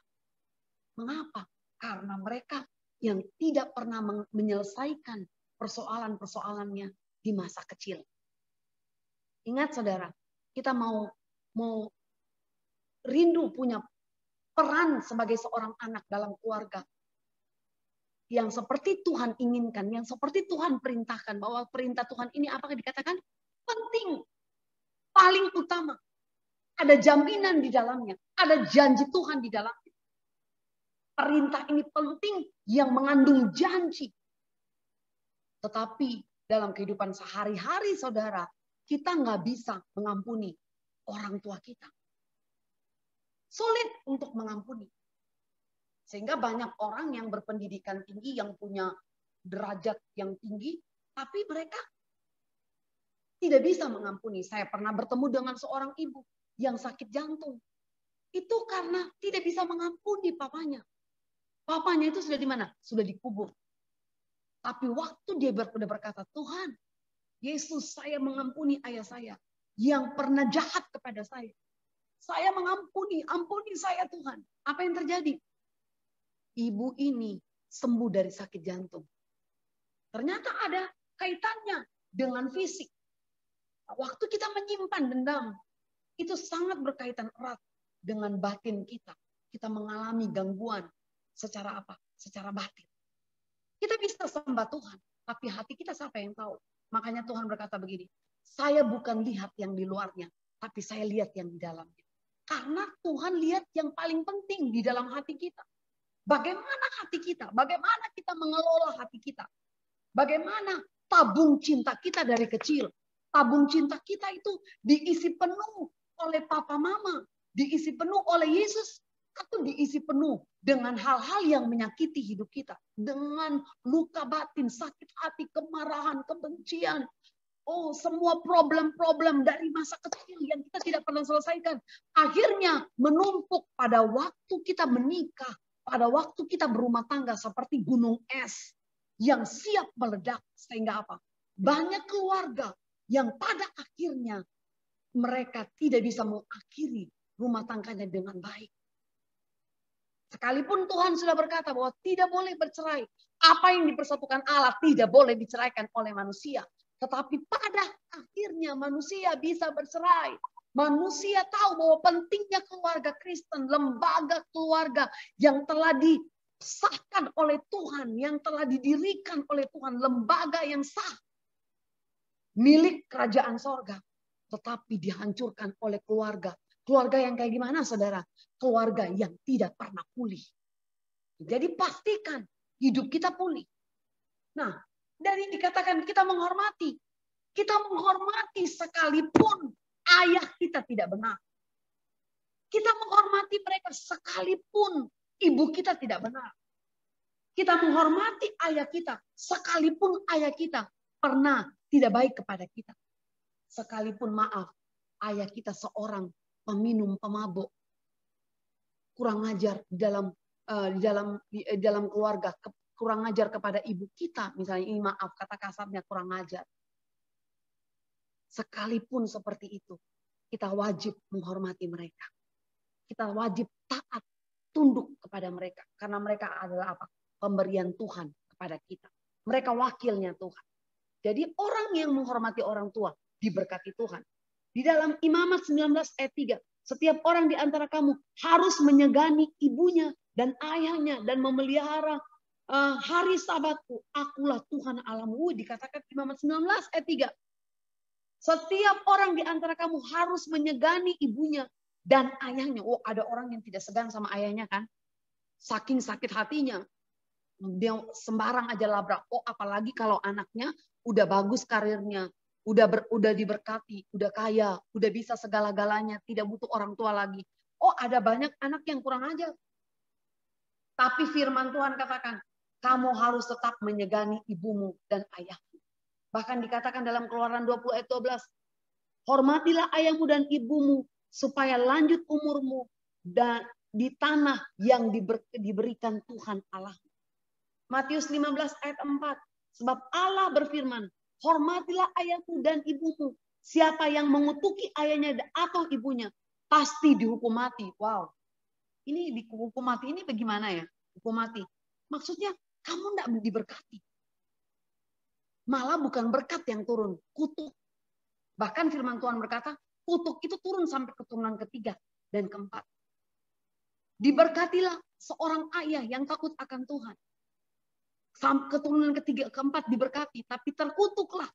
Mengapa? Karena mereka yang tidak pernah menyelesaikan persoalan-persoalannya di masa kecil. Ingat saudara, kita mau rindu punya peran sebagai seorang anak dalam keluarga. Yang seperti Tuhan inginkan, yang seperti Tuhan perintahkan, bahwa perintah Tuhan ini apakah dikatakan penting, paling utama. Ada jaminan di dalamnya, ada janji Tuhan di dalamnya. Perintah ini penting yang mengandung janji. Tetapi dalam kehidupan sehari-hari saudara, kita nggak bisa mengampuni orang tua kita. Sulit untuk mengampuni. Sehingga banyak orang yang berpendidikan tinggi, yang punya derajat yang tinggi, tapi mereka tidak bisa mengampuni. Saya pernah bertemu dengan seorang ibu yang sakit jantung. Itu karena tidak bisa mengampuni papanya. Papanya itu sudah di mana? Sudah dikubur. Tapi waktu dia berkata, Tuhan, Yesus, saya mengampuni ayah saya yang pernah jahat kepada saya. Saya mengampuni, ampuni saya Tuhan. Apa yang terjadi? Ibu ini sembuh dari sakit jantung. Ternyata ada kaitannya dengan fisik. Waktu kita menyimpan dendam, itu sangat berkaitan erat dengan batin kita. Kita mengalami gangguan secara apa? Secara batin. Kita bisa sembah Tuhan, tapi hati kita siapa yang tahu? Makanya Tuhan berkata begini, saya bukan lihat yang di luarnya, tapi saya lihat yang di dalamnya. Karena Tuhan lihat yang paling penting di dalam hati kita. Bagaimana hati kita? Bagaimana kita mengelola hati kita? Bagaimana tabung cinta kita dari kecil? Tabung cinta kita itu diisi penuh oleh papa mama, diisi penuh oleh Yesus, atau diisi penuh dengan hal-hal yang menyakiti hidup kita. Dengan luka batin, sakit hati, kemarahan, kebencian. Oh, semua problem-problem dari masa kecil yang kita tidak pernah selesaikan. Akhirnya menumpuk pada waktu kita menikah, pada waktu kita berumah tangga seperti gunung es yang siap meledak. Sehingga apa? Banyak keluarga yang pada akhirnya mereka tidak bisa mengakhiri rumah tangganya dengan baik. Sekalipun Tuhan sudah berkata bahwa tidak boleh bercerai. Apa yang dipersatukan Allah tidak boleh diceraikan oleh manusia. Tetapi pada akhirnya manusia bisa bercerai. Manusia tahu bahwa pentingnya keluarga Kristen, lembaga keluarga yang telah disahkan oleh Tuhan, yang telah didirikan oleh Tuhan, lembaga yang sah, milik kerajaan sorga, tetapi dihancurkan oleh keluarga. Keluarga yang kayak gimana, saudara? Keluarga yang tidak pernah pulih. Jadi pastikan hidup kita pulih. Nah, dari dikatakan kita menghormati. Kita menghormati sekalipun ayah kita tidak benar. Kita menghormati mereka sekalipun ibu kita tidak benar. Kita menghormati ayah kita sekalipun ayah kita pernah tidak baik kepada kita. Sekalipun maaf, ayah kita seorang peminum, pemabuk, kurang ajar di dalam keluarga, kurang ajar kepada ibu kita, misalnya ini maaf kata kasarnya kurang ajar. Sekalipun seperti itu, kita wajib menghormati mereka. Kita wajib taat, tunduk kepada mereka, karena mereka adalah apa? Pemberian Tuhan kepada kita. Mereka wakilnya Tuhan. Jadi orang yang menghormati orang tua diberkati Tuhan. Di dalam Imamat 19 ayat 3, setiap orang di antara kamu harus menyegani ibunya dan ayahnya dan memelihara hari Sabatku. Akulah Tuhan Allahmu. Dikatakan Imamat 19 ayat 3. Setiap orang di antara kamu harus menyegani ibunya dan ayahnya. Oh, ada orang yang tidak segan sama ayahnya kan? Saking sakit hatinya. Dia sembarang aja labrak. Oh, apalagi kalau anaknya udah bagus karirnya, udah diberkati, udah kaya, udah bisa segala-galanya, tidak butuh orang tua lagi. Oh, ada banyak anak yang kurang ajar. Tapi firman Tuhan katakan, kamu harus tetap menyegani ibumu dan ayahmu. Bahkan dikatakan dalam Keluaran 20 ayat 12, hormatilah ayahmu dan ibumu supaya lanjut umurmu dan di tanah yang diberikan Tuhan Allah. Matius 15 ayat 4. Sebab Allah berfirman, hormatilah ayahmu dan ibumu. Siapa yang mengutuki ayahnya atau ibunya, pasti dihukum mati. Wow. Ini dihukum mati ini bagaimana ya? Hukum mati. Maksudnya kamu tidak diberkati. Malah bukan berkat yang turun, kutuk. Bahkan firman Tuhan berkata, kutuk itu turun sampai keturunan ketiga dan keempat. Diberkatilah seorang ayah yang takut akan Tuhan. Sampai keturunan ketiga, keempat diberkati, tapi terkutuklah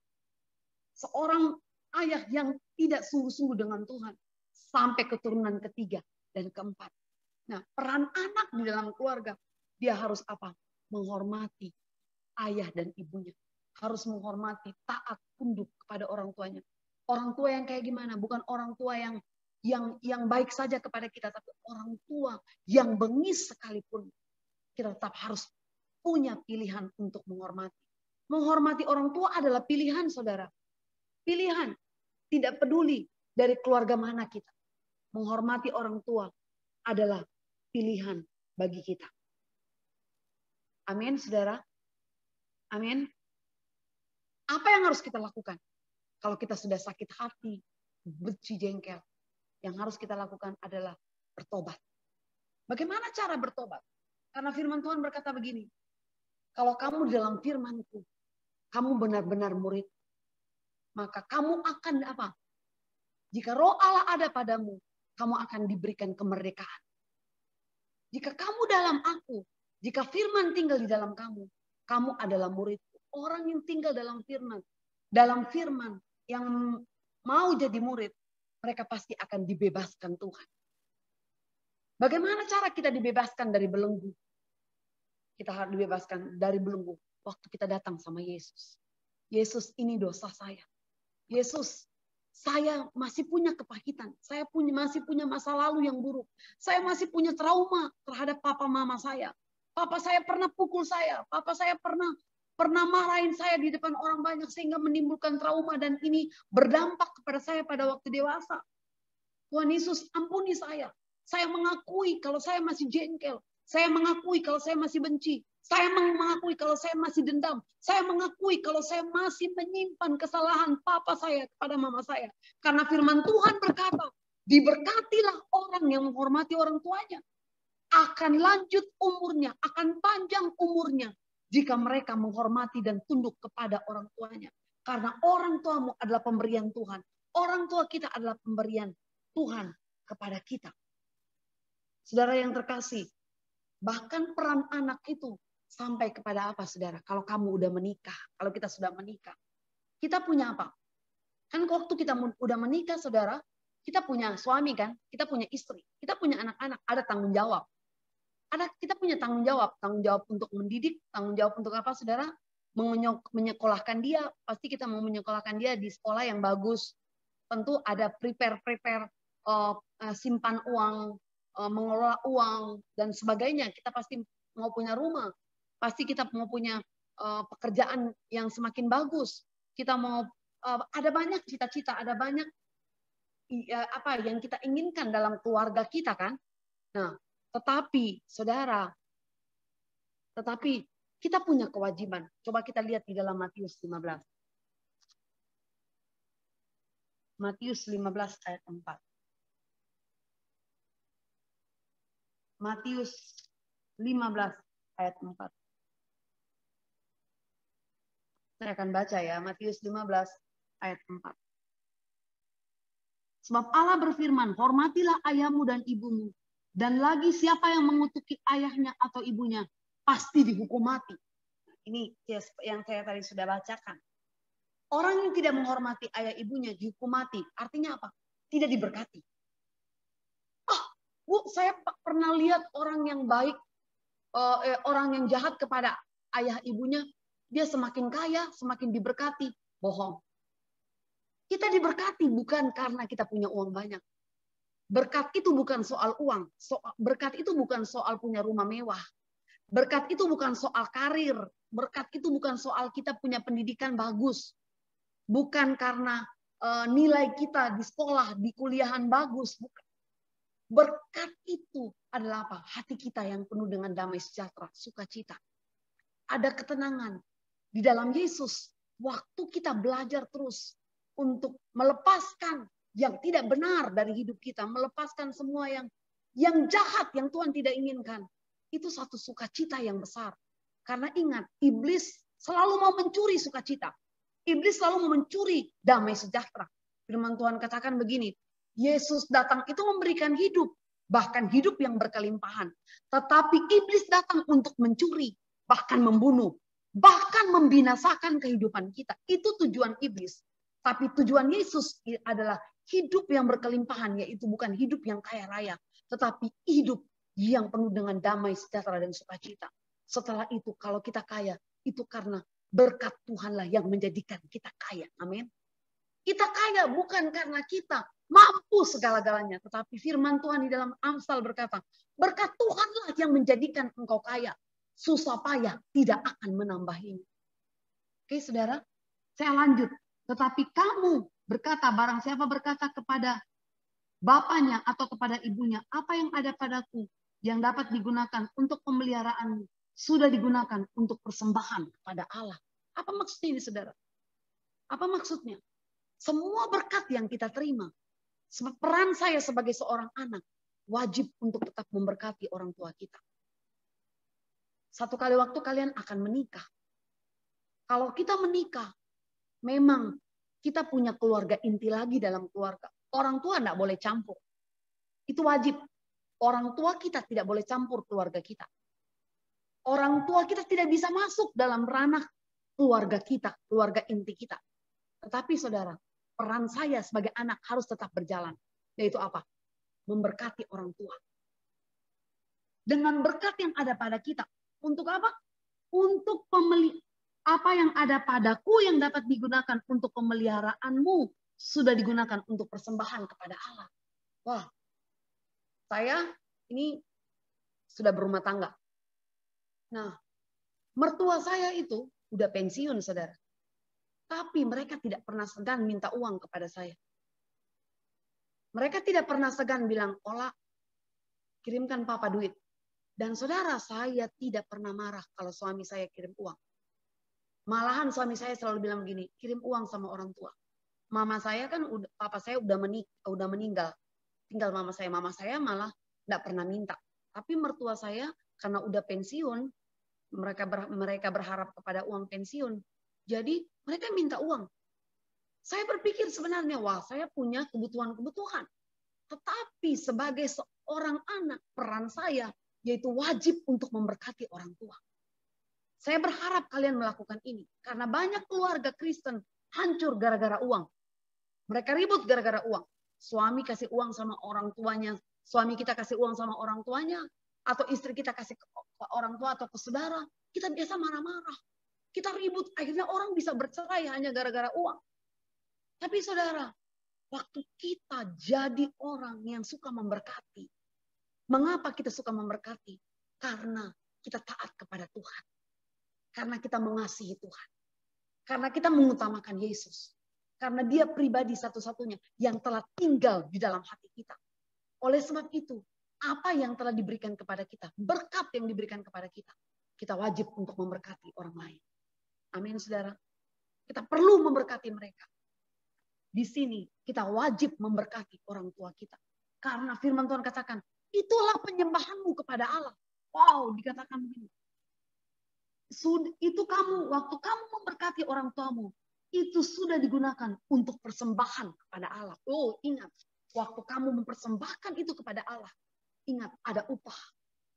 seorang ayah yang tidak sungguh-sungguh dengan Tuhan sampai keturunan ketiga dan keempat. Nah, peran anak di dalam keluarga, dia harus apa? Menghormati ayah dan ibunya. Harus menghormati, taat, tunduk kepada orang tuanya. Orang tua yang kayak gimana? Bukan orang tua yang baik saja kepada kita, tapi orang tua yang bengis sekalipun kita tetap harus punya pilihan untuk menghormati. Menghormati orang tua adalah pilihan, saudara. Pilihan. Tidak peduli dari keluarga mana kita. Menghormati orang tua adalah pilihan bagi kita. Amin, saudara. Amin. Apa yang harus kita lakukan? Kalau kita sudah sakit hati, benci, jengkel. Yang harus kita lakukan adalah bertobat. Bagaimana cara bertobat? Karena firman Tuhan berkata begini. Kalau kamu dalam firman-Ku, kamu benar-benar murid, maka kamu akan apa? Jika Roh Allah ada padamu, kamu akan diberikan kemerdekaan. Jika kamu dalam Aku, jika firman tinggal di dalam kamu, kamu adalah murid. Orang yang tinggal dalam firman yang mau jadi murid, mereka pasti akan dibebaskan Tuhan. Bagaimana cara kita dibebaskan dari belenggu? Kita harus dibebaskan dari belenggu waktu kita datang sama Yesus. Yesus, ini dosa saya. Yesus, saya masih punya kepahitan. Saya masih punya masa lalu yang buruk. Saya masih punya trauma terhadap papa mama saya. Papa saya pernah pukul saya. Papa saya pernah marahin saya di depan orang banyak sehingga menimbulkan trauma dan ini berdampak kepada saya pada waktu dewasa. Tuhan Yesus, ampuni saya. Saya mengakui kalau saya masih jengkel. Saya mengakui kalau saya masih benci. Saya mengakui kalau saya masih dendam. Saya mengakui kalau saya masih menyimpan kesalahan papa saya kepada mama saya. Karena firman Tuhan berkata, diberkatilah orang yang menghormati orang tuanya. Akan lanjut umurnya, akan panjang umurnya. Jika mereka menghormati dan tunduk kepada orang tuanya. Karena orang tuamu adalah pemberian Tuhan. Orang tua kita adalah pemberian Tuhan kepada kita. Saudara yang terkasih, bahkan peran anak itu sampai kepada apa, saudara? Kalau kamu udah menikah, kalau kita sudah menikah, kita punya apa? Kan waktu kita udah menikah, saudara, kita punya suami kan, kita punya istri, kita punya anak-anak, ada tanggung jawab. Kita punya tanggung jawab untuk mendidik, tanggung jawab untuk apa, saudara? Menyekolahkan dia, pasti kita mau menyekolahkan dia di sekolah yang bagus. Tentu ada prepare simpan uang, mengelola uang dan sebagainya. Kita pasti mau punya rumah, pasti kita mau punya pekerjaan yang semakin bagus. Kita mau ada banyak cita-cita, ada banyak apa yang kita inginkan dalam keluarga kita kan. Nah, tetapi saudara, kita punya kewajiban. Coba kita lihat di dalam Matius 15. Matius 15 ayat 4. Matius 15 ayat 4. Saya akan baca ya, Matius 15 ayat 4. Sebab Allah berfirman, hormatilah ayahmu dan ibumu. Dan lagi siapa yang mengutuki ayahnya atau ibunya, pasti dihukum mati. Ini yang saya tadi sudah bacakan. Orang yang tidak menghormati ayah ibunya dihukum mati. Artinya apa? Tidak diberkati. Bu, saya pernah lihat orang yang baik, orang yang jahat kepada ayah ibunya, dia semakin kaya, semakin diberkati. Bohong. Kita diberkati bukan karena kita punya uang banyak. Berkat itu bukan soal uang. Berkat itu bukan soal punya rumah mewah. Berkat itu bukan soal karir. Berkat itu bukan soal kita punya pendidikan bagus. Bukan karena nilai kita di sekolah, di kuliahan bagus. Bukan. Berkat itu adalah apa? Hati kita yang penuh dengan damai sejahtera, sukacita. Ada ketenangan. Di dalam Yesus, waktu kita belajar terus untuk melepaskan yang tidak benar dari hidup kita, melepaskan semua yang jahat, yang Tuhan tidak inginkan. Itu satu sukacita yang besar. Karena ingat, iblis selalu mau mencuri sukacita. Iblis selalu mau mencuri damai sejahtera. Firman Tuhan katakan begini, Yesus datang itu memberikan hidup, bahkan hidup yang berkelimpahan. Tetapi iblis datang untuk mencuri, bahkan membunuh, bahkan membinasakan kehidupan kita. Itu tujuan iblis. Tapi tujuan Yesus adalah hidup yang berkelimpahan, yaitu bukan hidup yang kaya raya, tetapi hidup yang penuh dengan damai, sejahtera, dan sukacita. Setelah itu, kalau kita kaya, itu karena berkat Tuhanlah yang menjadikan kita kaya. Amin. Kita kaya bukan karena kita mampu segala-galanya, tetapi firman Tuhan di dalam Amsal berkata, berkat Tuhanlah yang menjadikan engkau kaya. Susah payah tidak akan menambahinya. Oke, saudara, saya lanjut. Tetapi kamu berkata, barang siapa berkata kepada bapaknya atau kepada ibunya, apa yang ada padaku yang dapat digunakan untuk pemeliharaanmu, sudah digunakan untuk persembahan kepada Allah. Apa maksudnya ini, saudara? Apa maksudnya? Semua berkat yang kita terima, peran saya sebagai seorang anak, wajib untuk tetap memberkati orang tua kita. Satu kali waktu kalian akan menikah. Kalau kita menikah, memang kita punya keluarga inti lagi dalam keluarga. Orang tua tidak boleh campur. Itu wajib. Orang tua kita tidak boleh campur keluarga kita. Orang tua kita tidak bisa masuk dalam ranah keluarga kita, keluarga inti kita. Tetapi saudara, peran saya sebagai anak harus tetap berjalan. Yaitu apa? Memberkati orang tua. Dengan berkat yang ada pada kita. Untuk apa? Untuk apa yang ada padaku yang dapat digunakan untuk pemeliharaanmu sudah digunakan untuk persembahan kepada Allah. Wah, saya ini sudah berumah tangga. Nah, mertua saya itu udah pensiun, saudara. Tapi mereka tidak pernah segan minta uang kepada saya. Mereka tidak pernah segan bilang, Ola, kirimkan papa duit. Dan saudara, saya tidak pernah marah kalau suami saya kirim uang. Malahan suami saya selalu bilang begini, kirim uang sama orang tua. Mama saya kan, papa saya udah meninggal. Tinggal mama saya malah tidak pernah minta. Tapi mertua saya karena udah pensiun, mereka berharap kepada uang pensiun. Jadi mereka minta uang. Saya berpikir sebenarnya, wah saya punya kebutuhan-kebutuhan. Tetapi sebagai seorang anak, peran saya yaitu wajib untuk memberkati orang tua. Saya berharap kalian melakukan ini. Karena banyak keluarga Kristen hancur gara-gara uang. Mereka ribut gara-gara uang. Suami kasih uang sama orang tuanya. Suami kita kasih uang sama orang tuanya. Atau istri kita kasih ke orang tua atau ke saudara. Kita biasa marah-marah. Kita ribut. Akhirnya orang bisa bercerai hanya gara-gara uang. Tapi saudara, waktu kita jadi orang yang suka memberkati. Mengapa kita suka memberkati? Karena kita taat kepada Tuhan. Karena kita mengasihi Tuhan. Karena kita mengutamakan Yesus. Karena dia pribadi satu-satunya yang telah tinggal di dalam hati kita. Oleh sebab itu, apa yang telah diberikan kepada kita, berkat yang diberikan kepada kita, kita wajib untuk memberkati orang lain. Amin, saudara. Kita perlu memberkati mereka. Di sini kita wajib memberkati orang tua kita. Karena firman Tuhan katakan, itulah penyembahanmu kepada Allah. Wow, dikatakan begini. Itu kamu, waktu kamu memberkati orang tuamu, itu sudah digunakan untuk persembahan kepada Allah. Oh, ingat. Waktu kamu mempersembahkan itu kepada Allah, ingat ada upah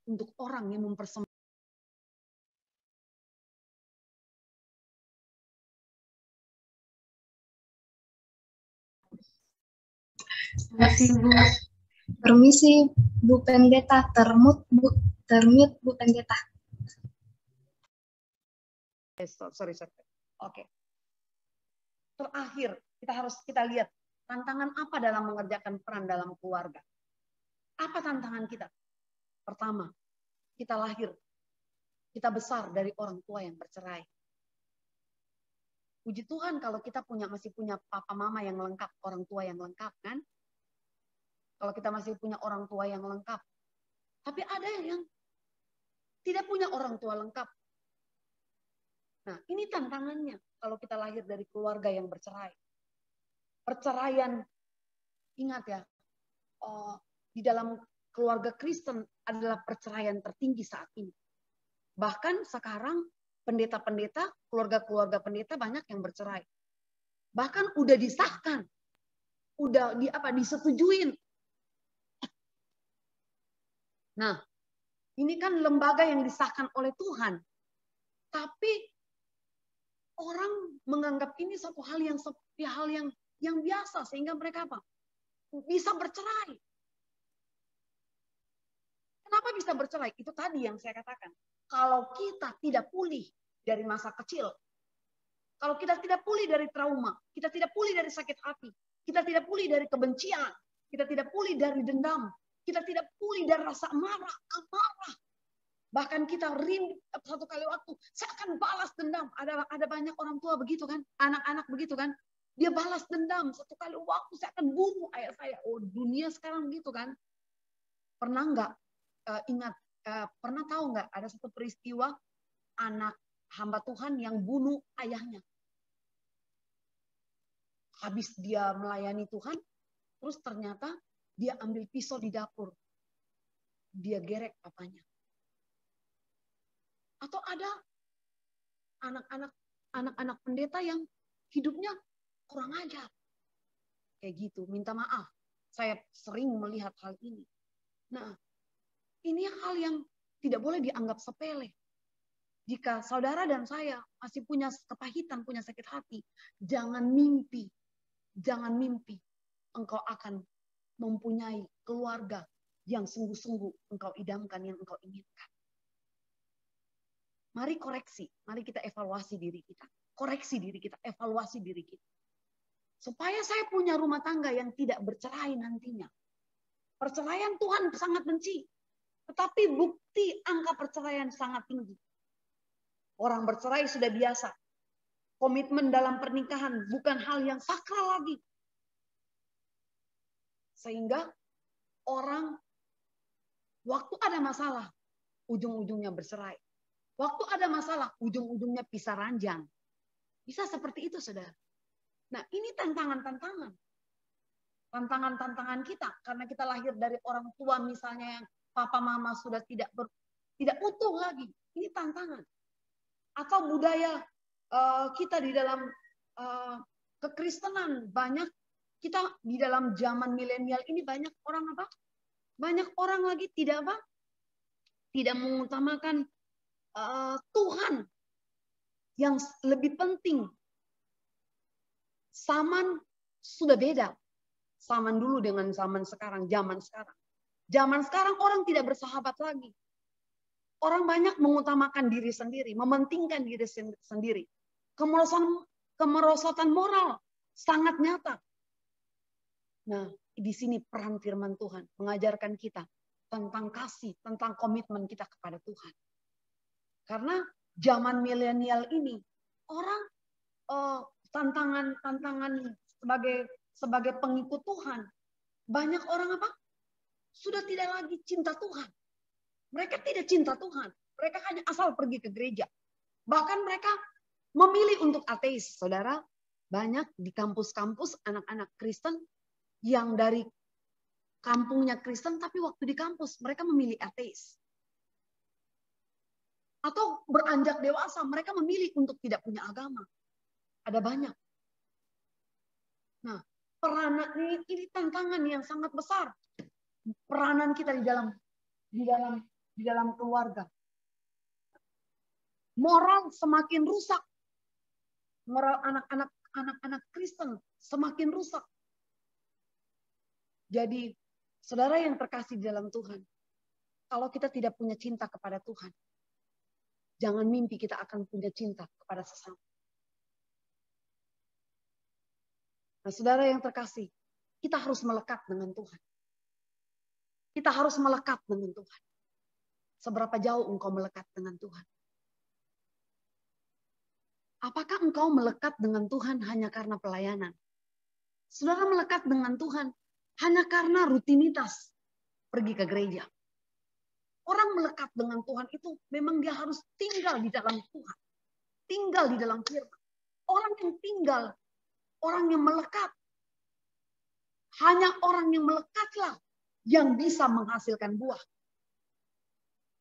untuk orang yang mempersembahkan. Terima Bu. Permisi Bu Pendeta, termute Bu Pendeta. Sorry. Oke. Terakhir, kita lihat tantangan apa dalam mengerjakan peran dalam keluarga. Apa tantangan kita? Pertama, kita lahir. Kita besar dari orang tua yang bercerai. Puji Tuhan kalau kita masih punya papa mama yang lengkap, orang tua yang lengkap kan? Kalau kita masih punya orang tua yang lengkap. Tapi ada yang tidak punya orang tua lengkap. Nah, ini tantangannya kalau kita lahir dari keluarga yang bercerai. Perceraian, ingat ya, di dalam keluarga Kristen adalah perceraian tertinggi saat ini. Bahkan sekarang pendeta-pendeta, keluarga-keluarga pendeta banyak yang bercerai. Bahkan udah disahkan, udah disetujuin. Nah, ini kan lembaga yang disahkan oleh Tuhan. Tapi orang menganggap ini satu hal yang biasa sehingga mereka bisa bercerai. Kenapa bisa bercerai? Itu tadi yang saya katakan. Kalau kita tidak pulih dari masa kecil, kalau kita tidak pulih dari trauma, kita tidak pulih dari sakit hati, kita tidak pulih dari kebencian, kita tidak pulih dari dendam, kita tidak pulih dari rasa amarah. Bahkan kita rindu satu kali waktu, saya akan balas dendam. Ada banyak orang tua begitu kan, anak-anak begitu kan. Dia balas dendam satu kali waktu, saya akan bunuh ayah saya. Oh, dunia sekarang begitu kan. Pernah nggak pernah tahu nggak ada satu peristiwa anak hamba Tuhan yang bunuh ayahnya. Habis dia melayani Tuhan, terus ternyata dia ambil pisau di dapur. Dia gerek papanya. Atau ada anak-anak pendeta yang hidupnya kurang ajar. Kayak gitu, minta maaf. Saya sering melihat hal ini. Nah, ini hal yang tidak boleh dianggap sepele. Jika saudara dan saya masih punya kepahitan, punya sakit hati, jangan mimpi engkau akan mempunyai keluarga yang sungguh-sungguh engkau idamkan, yang engkau inginkan. Mari koreksi, mari kita evaluasi diri kita. Koreksi diri kita, evaluasi diri kita. Supaya saya punya rumah tangga yang tidak bercerai nantinya. Perceraian Tuhan sangat benci. Tetapi bukti angka perceraian sangat tinggi. Orang bercerai sudah biasa. Komitmen dalam pernikahan bukan hal yang sakral lagi. Sehingga orang waktu ada masalah, ujung-ujungnya bercerai. Waktu ada masalah, ujung-ujungnya pisah ranjang. Bisa seperti itu, saudara. Nah, ini tantangan-tantangan. Tantangan-tantangan kita. Karena kita lahir dari orang tua misalnya yang papa mama sudah tidak utuh lagi. Ini tantangan. Atau budaya kita di dalam kekristenan. Banyak kita di dalam zaman milenial ini banyak orang Banyak orang lagi tidak mengutamakan Tuhan yang lebih penting. Zaman sudah beda. Zaman dulu dengan zaman sekarang, zaman sekarang. Zaman sekarang orang tidak bersahabat lagi. Orang banyak mengutamakan diri sendiri, mementingkan diri sendiri. Kemerosotan moral sangat nyata. Nah, di sini peran firman Tuhan mengajarkan kita tentang kasih, tentang komitmen kita kepada Tuhan. Karena zaman milenial ini orang tantangan sebagai pengikut Tuhan, banyak orang sudah tidak lagi cinta Tuhan. Mereka tidak cinta Tuhan. Mereka hanya asal pergi ke gereja. Bahkan mereka memilih untuk ateis. Saudara, banyak di kampus-kampus anak-anak Kristen yang dari kampungnya Kristen, tapi waktu di kampus mereka memilih ateis. Atau beranjak dewasa, mereka memilih untuk tidak punya agama. Ada banyak. Nah, peranan ini tantangan yang sangat besar. Peranan kita di dalam keluarga. Moral semakin rusak. Moral anak-anak Kristen semakin rusak. Jadi, saudara yang terkasih di dalam Tuhan, kalau kita tidak punya cinta kepada Tuhan, jangan mimpi kita akan punya cinta kepada sesama. Nah, saudara yang terkasih, kita harus melekat dengan Tuhan. Kita harus melekat dengan Tuhan. Seberapa jauh engkau melekat dengan Tuhan? Apakah engkau melekat dengan Tuhan hanya karena pelayanan? Saudara melekat dengan Tuhan hanya karena rutinitas pergi ke gereja. Orang melekat dengan Tuhan itu memang dia harus tinggal di dalam Tuhan. Tinggal di dalam firman. Orang yang tinggal, orang yang melekat. Hanya orang yang melekatlah yang bisa menghasilkan buah.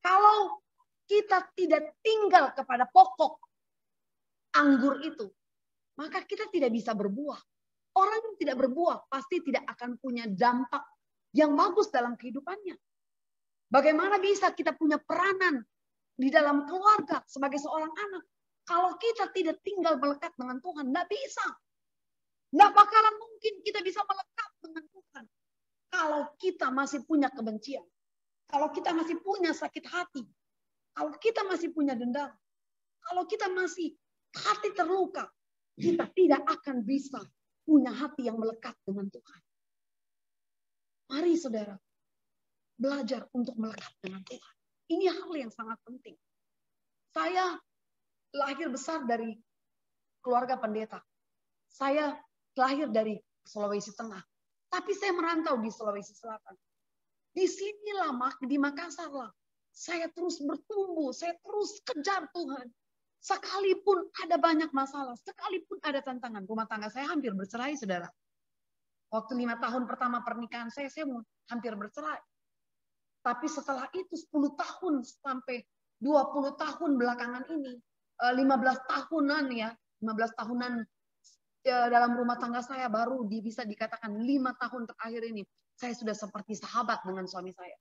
Kalau kita tidak tinggal kepada pokok anggur itu, maka kita tidak bisa berbuah. Orang yang tidak berbuah pasti tidak akan punya dampak yang bagus dalam kehidupannya. Bagaimana bisa kita punya peranan di dalam keluarga sebagai seorang anak kalau kita tidak tinggal melekat dengan Tuhan? Tidak bisa. Tidak bakalan mungkin kita bisa melekat dengan Tuhan kalau kita masih punya kebencian, kalau kita masih punya sakit hati, kalau kita masih punya dendam, kalau kita masih hati terluka, kita tidak akan bisa punya hati yang melekat dengan Tuhan. Mari saudara, belajar untuk melekat dengan Tuhan. Ini hal yang sangat penting. Saya lahir besar dari keluarga pendeta. Saya lahir dari Sulawesi Tengah. Tapi saya merantau di Sulawesi Selatan. Di sinilah, di Makassar lah, saya terus bertumbuh, saya terus kejar Tuhan. Sekalipun ada banyak masalah, sekalipun ada tantangan. Rumah tangga saya hampir bercerai, saudara. Waktu 5 tahun pertama pernikahan saya hampir bercerai. Tapi setelah itu 10 tahun sampai 20 tahun belakangan ini, 15 tahunan ya, 15 tahunan dalam rumah tangga saya baru bisa dikatakan 5 tahun terakhir ini. Saya sudah seperti sahabat dengan suami saya.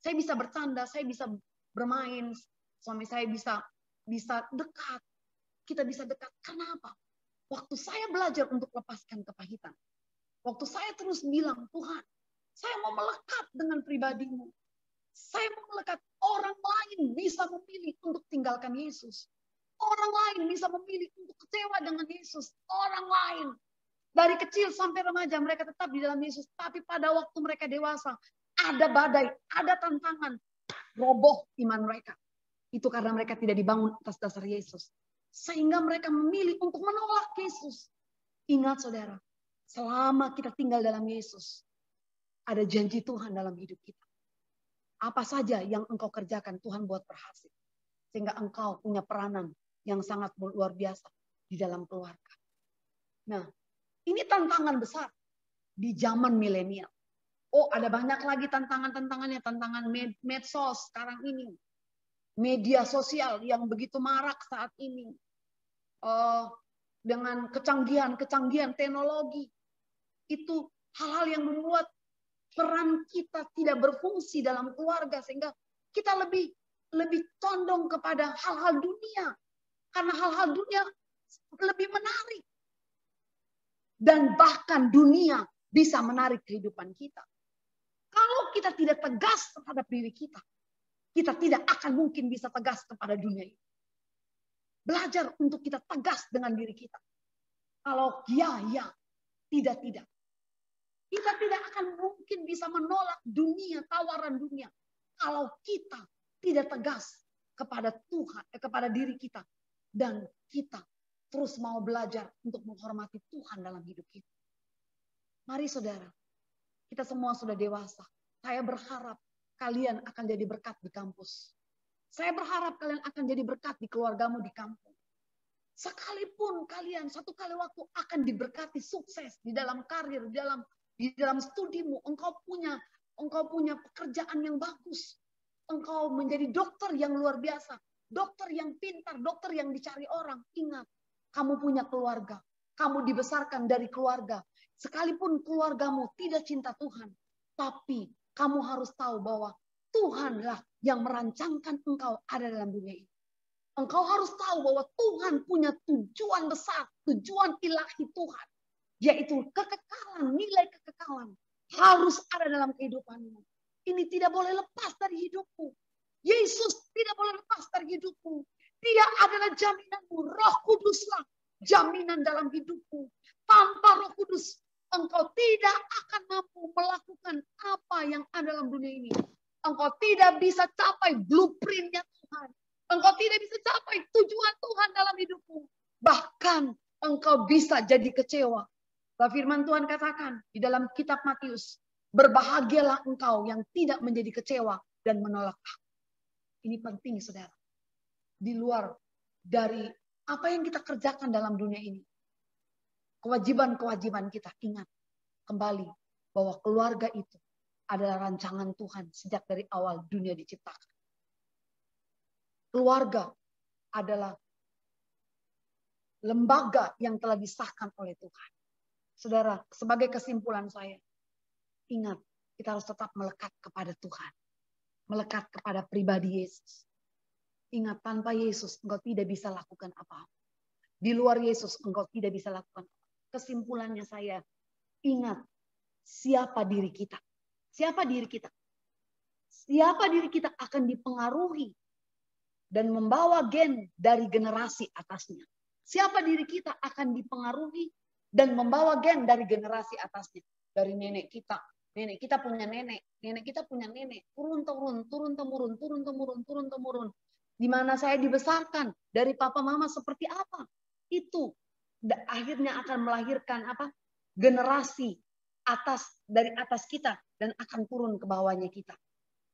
Saya bisa bercanda, saya bisa bermain, suami saya bisa dekat. Kita bisa dekat. Kenapa? Waktu saya belajar untuk lepaskan kepahitan. Waktu saya terus bilang, Tuhan, saya mau melekat dengan pribadimu. Saya mau melekat. Orang lain bisa memilih untuk tinggalkan Yesus. Orang lain bisa memilih untuk kecewa dengan Yesus. Orang lain. Dari kecil sampai remaja mereka tetap di dalam Yesus. Tapi pada waktu mereka dewasa, ada badai, ada tantangan. Roboh iman mereka. Itu karena mereka tidak dibangun atas dasar Yesus. Sehingga mereka memilih untuk menolak Yesus. Ingat saudara, selama kita tinggal dalam Yesus, ada janji Tuhan dalam hidup kita. Apa saja yang engkau kerjakan, Tuhan buat berhasil. Sehingga engkau punya peranan yang sangat luar biasa di dalam keluarga. Nah, ini tantangan besar di zaman milenial. Oh, ada banyak lagi tantangan-tantangannya, tantangan medsos sekarang ini. Media sosial yang begitu marak saat ini. Dengan kecanggihan teknologi. Itu hal-hal yang membuat peran kita tidak berfungsi dalam keluarga. Sehingga kita lebih condong kepada hal-hal dunia. Karena hal-hal dunia lebih menarik. Dan bahkan dunia bisa menarik kehidupan kita. Kalau kita tidak tegas terhadap diri kita, kita tidak akan mungkin bisa tegas kepada dunia ini. Belajar untuk kita tegas dengan diri kita. Kalau ya, tidak. Kita tidak akan mungkin bisa menolak dunia, tawaran dunia. Kalau kita tidak tegas kepada Tuhan, kepada diri kita. Dan kita terus mau belajar untuk menghormati Tuhan dalam hidup kita. Mari saudara, kita semua sudah dewasa. Saya berharap kalian akan jadi berkat di kampus. Saya berharap kalian akan jadi berkat di keluargamu di kampung. Sekalipun kalian satu kali waktu akan diberkati sukses di dalam karir, di dalam studimu, engkau punya pekerjaan yang bagus. Engkau menjadi dokter yang luar biasa, dokter yang pintar, dokter yang dicari orang. Ingat, kamu punya keluarga. Kamu dibesarkan dari keluarga Sekalipun keluargamu tidak cinta Tuhan, tapi kamu harus tahu bahwa Tuhanlah yang merancangkan engkau ada dalam dunia ini. Engkau harus tahu bahwa Tuhan punya tujuan besar, tujuan ilahi Tuhan, yaitu kekekalan, nilai kekekalan harus ada dalam kehidupanmu. Ini tidak boleh lepas dari hidupmu. Yesus tidak boleh lepas dari hidupmu. Dia adalah jaminanmu. Roh Kuduslah jaminan dalam hidupmu. Tanpa Roh Kudus, engkau tidak akan mampu melakukan apa yang ada dalam dunia ini. Engkau tidak bisa capai blueprint-nya Tuhan. Engkau tidak bisa capai tujuan Tuhan dalam hidupmu. Bahkan engkau bisa jadi kecewa. Firman Tuhan katakan di dalam kitab Matius, berbahagialah engkau yang tidak menjadi kecewa dan menolak aku. Ini penting, saudara. Di luar dari apa yang kita kerjakan dalam dunia ini, kewajiban-kewajiban kita, ingat kembali bahwa keluarga itu adalah rancangan Tuhan sejak dari awal dunia diciptakan. Keluarga adalah lembaga yang telah disahkan oleh Tuhan. Saudara, sebagai kesimpulan saya, ingat, kita harus tetap melekat kepada Tuhan. Melekat kepada pribadi Yesus. Ingat, tanpa Yesus engkau tidak bisa lakukan apa-apa. Di luar Yesus engkau tidak bisa lakukan apa-apa. Kesimpulannya saya, ingat, siapa diri kita? Siapa diri kita? Siapa diri kita akan dipengaruhi dan membawa gen dari generasi atasnya. Siapa diri kita akan dipengaruhi dan membawa gen dari generasi atasnya. Dari nenek kita. Nenek kita punya nenek. Nenek kita punya nenek. Turun-temurun, turun-temurun, turun-temurun, turun-temurun. Di mana saya dibesarkan. Dari papa mama seperti apa. Itu akhirnya akan melahirkan apa? Generasi dari atas kita. Dan akan turun ke bawahnya kita.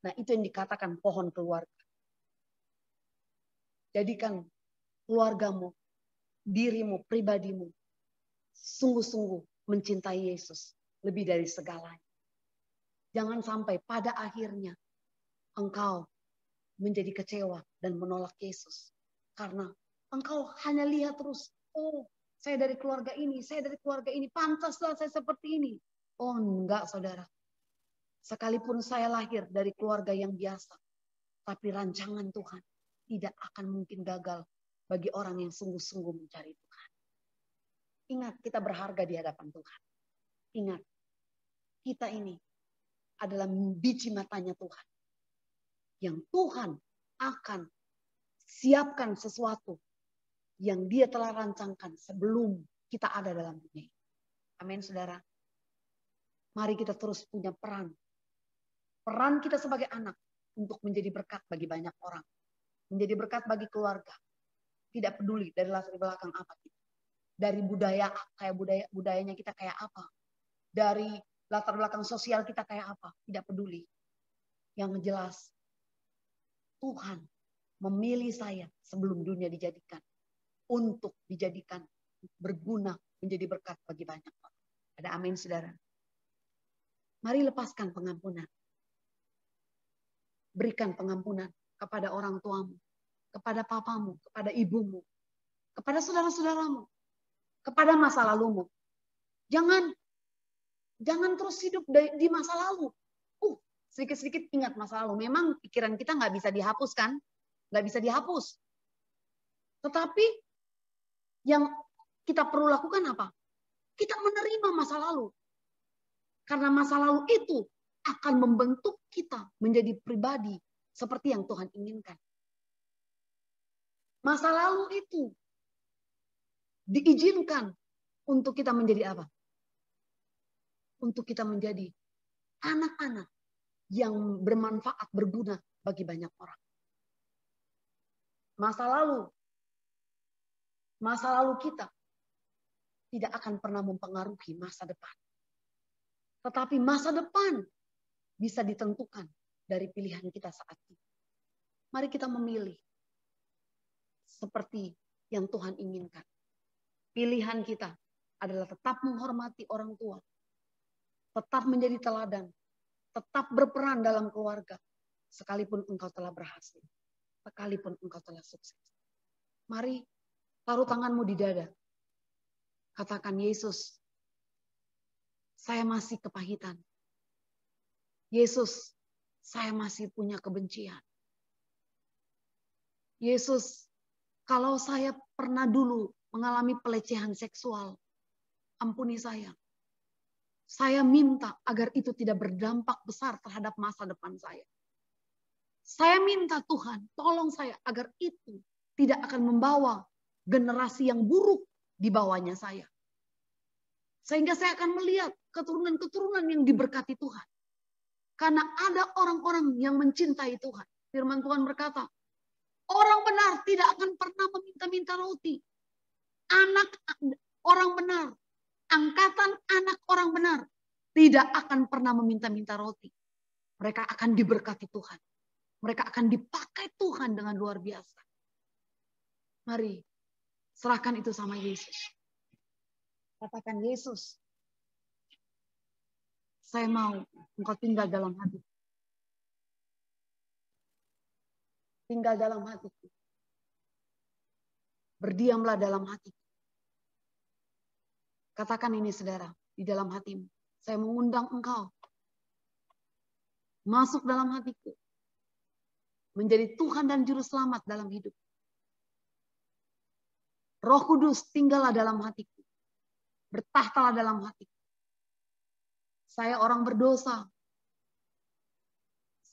Nah, itu yang dikatakan pohon keluarga. Jadikan keluargamu, dirimu, pribadimu, sungguh-sungguh mencintai Yesus lebih dari segalanya. Jangan sampai pada akhirnya engkau menjadi kecewa dan menolak Yesus. Karena engkau hanya lihat terus, oh saya dari keluarga ini, saya dari keluarga ini, pantaslah saya seperti ini. Oh enggak, saudara. Sekalipun saya lahir dari keluarga yang biasa, tapi rancangan Tuhan tidak akan mungkin gagal bagi orang yang sungguh-sungguh mencari Tuhan. Ingat, kita berharga di hadapan Tuhan. Ingat, kita ini adalah biji matanya Tuhan. Yang Tuhan akan siapkan sesuatu yang Dia telah rancangkan sebelum kita ada dalam dunia. Amin, saudara. Mari kita terus punya peran. Peran kita sebagai anak untuk menjadi berkat bagi banyak orang. Menjadi berkat bagi keluarga. Tidak peduli dari latar belakang apa kita. Dari budaya, kayak budayanya kita kayak apa. Dari latar belakang sosial kita kayak apa. Tidak peduli. Yang jelas, Tuhan memilih saya sebelum dunia dijadikan. Untuk dijadikan berguna menjadi berkat bagi banyak orang. Ada amin, saudara. Mari lepaskan pengampunan. Berikan pengampunan kepada orang tuamu, kepada papamu, kepada ibumu, kepada saudara-saudaramu, kepada masa lalumu. Jangan terus hidup di masa lalu. Sedikit-sedikit ingat masa lalu. Memang pikiran kita nggak bisa dihapuskan, nggak bisa dihapus. Tetapi yang kita perlu lakukan apa? Kita menerima masa lalu. Karena masa lalu itu akan membentuk kita menjadi pribadi seperti yang Tuhan inginkan. Masa lalu itu diizinkan untuk kita menjadi apa? Untuk kita menjadi anak-anak yang bermanfaat, berguna bagi banyak orang. Masa lalu kita tidak akan pernah mempengaruhi masa depan. Tetapi masa depan bisa ditentukan dari pilihan kita saat ini. Mari kita memilih seperti yang Tuhan inginkan. Pilihan kita adalah tetap menghormati orang tua, tetap menjadi teladan, tetap berperan dalam keluarga, sekalipun engkau telah berhasil, sekalipun engkau telah sukses. Mari taruh tanganmu di dada. Katakan, Yesus, saya masih kepahitan. Yesus, saya masih punya kebencian. Yesus, kalau saya pernah dulu mengalami pelecehan seksual, ampuni saya. Saya minta agar itu tidak berdampak besar terhadap masa depan saya. Saya minta Tuhan, tolong saya agar itu tidak akan membawa generasi yang buruk di bawahnya saya. Sehingga saya akan melihat keturunan-keturunan yang diberkati Tuhan. Karena ada orang-orang yang mencintai Tuhan. Firman Tuhan berkata, orang benar tidak akan pernah meminta-minta roti. Anak orang benar, angkatan anak orang benar tidak akan pernah meminta-minta roti. Mereka akan diberkati Tuhan. Mereka akan dipakai Tuhan dengan luar biasa. Mari, serahkan itu sama Yesus. Katakan, Yesus, saya mau Engkau tinggal dalam hati. Tinggal dalam hatiku. Berdiamlah dalam hatiku. Katakan ini saudara, di dalam hatimu. Saya mengundang engkau masuk dalam hatiku. Menjadi Tuhan dan Juru Selamat dalam hidup. Roh Kudus tinggallah dalam hatiku. Bertahtalah dalam hatiku. Saya orang berdosa.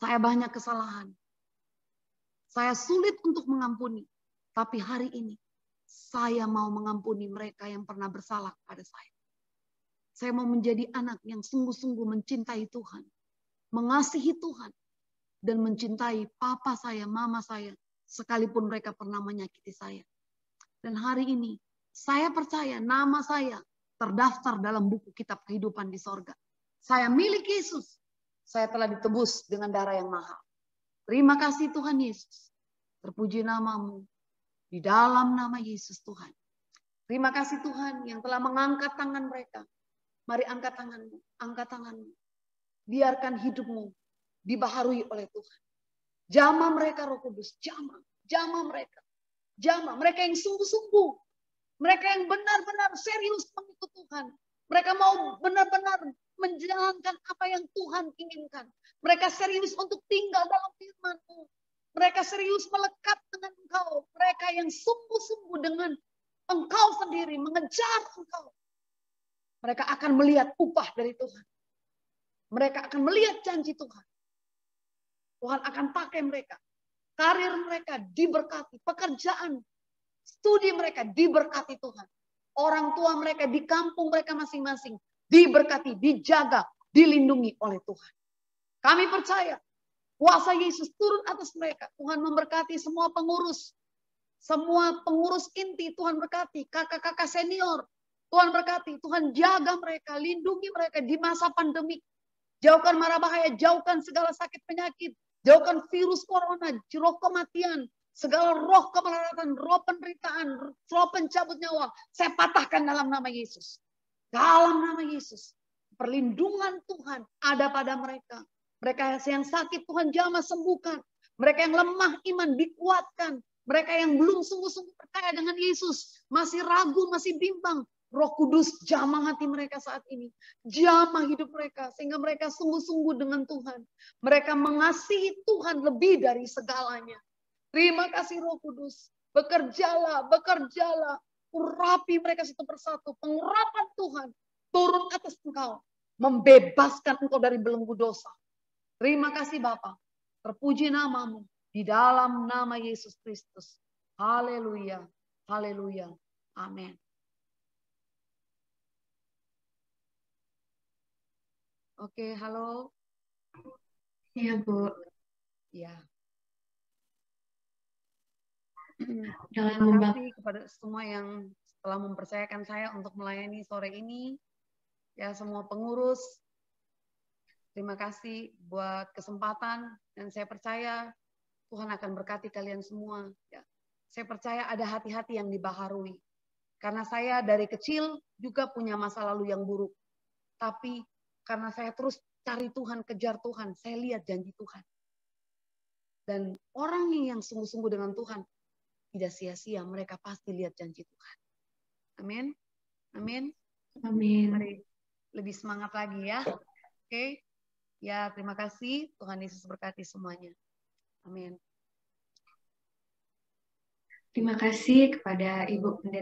Saya banyak kesalahan. Saya sulit untuk mengampuni. Tapi hari ini, saya mau mengampuni mereka yang pernah bersalah kepada saya. Saya mau menjadi anak yang sungguh-sungguh mencintai Tuhan. Mengasihi Tuhan. Dan mencintai papa saya, mama saya. Sekalipun mereka pernah menyakiti saya. Dan hari ini, saya percaya nama saya terdaftar dalam buku kitab kehidupan di sorga. Saya milik Yesus. Saya telah ditebus dengan darah yang mahal. Terima kasih Tuhan Yesus. Terpuji namamu. Di dalam nama Yesus Tuhan. Terima kasih Tuhan yang telah mengangkat tangan mereka. Mari angkat tanganmu. Angkat tanganmu. Biarkan hidupmu dibaharui oleh Tuhan. Jamah mereka Roh Kudus. Jamah mereka. Jamah mereka yang sungguh-sungguh. Mereka yang benar-benar serius mengikut Tuhan. Mereka mau benar-benar menjalankan apa yang Tuhan inginkan. Mereka serius untuk tinggal dalam firman-Mu. Mereka serius melekat dengan Engkau. Mereka yang sungguh-sungguh dengan Engkau sendiri, mengejar Engkau. Mereka akan melihat upah dari Tuhan. Mereka akan melihat janji Tuhan. Tuhan akan pakai mereka. Karir mereka diberkati. Pekerjaan, studi mereka diberkati Tuhan. Orang tua mereka di kampung mereka masing-masing diberkati, dijaga, dilindungi oleh Tuhan. Kami percaya kuasa Yesus turun atas mereka. Tuhan memberkati semua pengurus. Semua pengurus inti Tuhan berkati. Kakak-kakak senior. Tuhan berkati. Tuhan jaga mereka. Lindungi mereka di masa pandemi. Jauhkan mara bahaya. Jauhkan segala sakit penyakit. Jauhkan virus corona. Roh kematian. Segala roh kemelaratan. Roh penderitaan. Roh pencabut nyawa. Saya patahkan dalam nama Yesus. Dalam nama Yesus. Perlindungan Tuhan ada pada mereka. Mereka yang sakit Tuhan jamah sembuhkan. Mereka yang lemah iman dikuatkan. Mereka yang belum sungguh-sungguh percaya dengan Yesus. Masih ragu, masih bimbang. Roh Kudus jamah hati mereka saat ini. Jamah hidup mereka. Sehingga mereka sungguh-sungguh dengan Tuhan. Mereka mengasihi Tuhan lebih dari segalanya. Terima kasih Roh Kudus. Bekerjalah, bekerjalah. Urapi mereka satu persatu. Pengurapan Tuhan turun atas engkau. Membebaskan engkau dari belenggu dosa. Terima kasih Bapa. Terpuji namamu di dalam nama Yesus Kristus. Haleluya. Haleluya. Amin. Oke, halo. Iya, Bu. Ya. Jangan Terima kasih kepada semua yang telah mempercayakan saya untuk melayani sore ini. Ya, semua pengurus. Terima kasih buat kesempatan dan saya percaya Tuhan akan berkati kalian semua. Ya. Saya percaya ada hati-hati yang dibaharui. Karena saya dari kecil juga punya masa lalu yang buruk. Tapi karena saya terus cari Tuhan, kejar Tuhan, saya lihat janji Tuhan. Dan orang yang sungguh-sungguh dengan Tuhan tidak sia-sia, mereka pasti lihat janji Tuhan. Amin. Amin. Amin. Mari lebih semangat lagi ya. Oke. Ya, terima kasih. Tuhan Yesus berkati semuanya. Amin. Terima kasih kepada Ibu Pendeta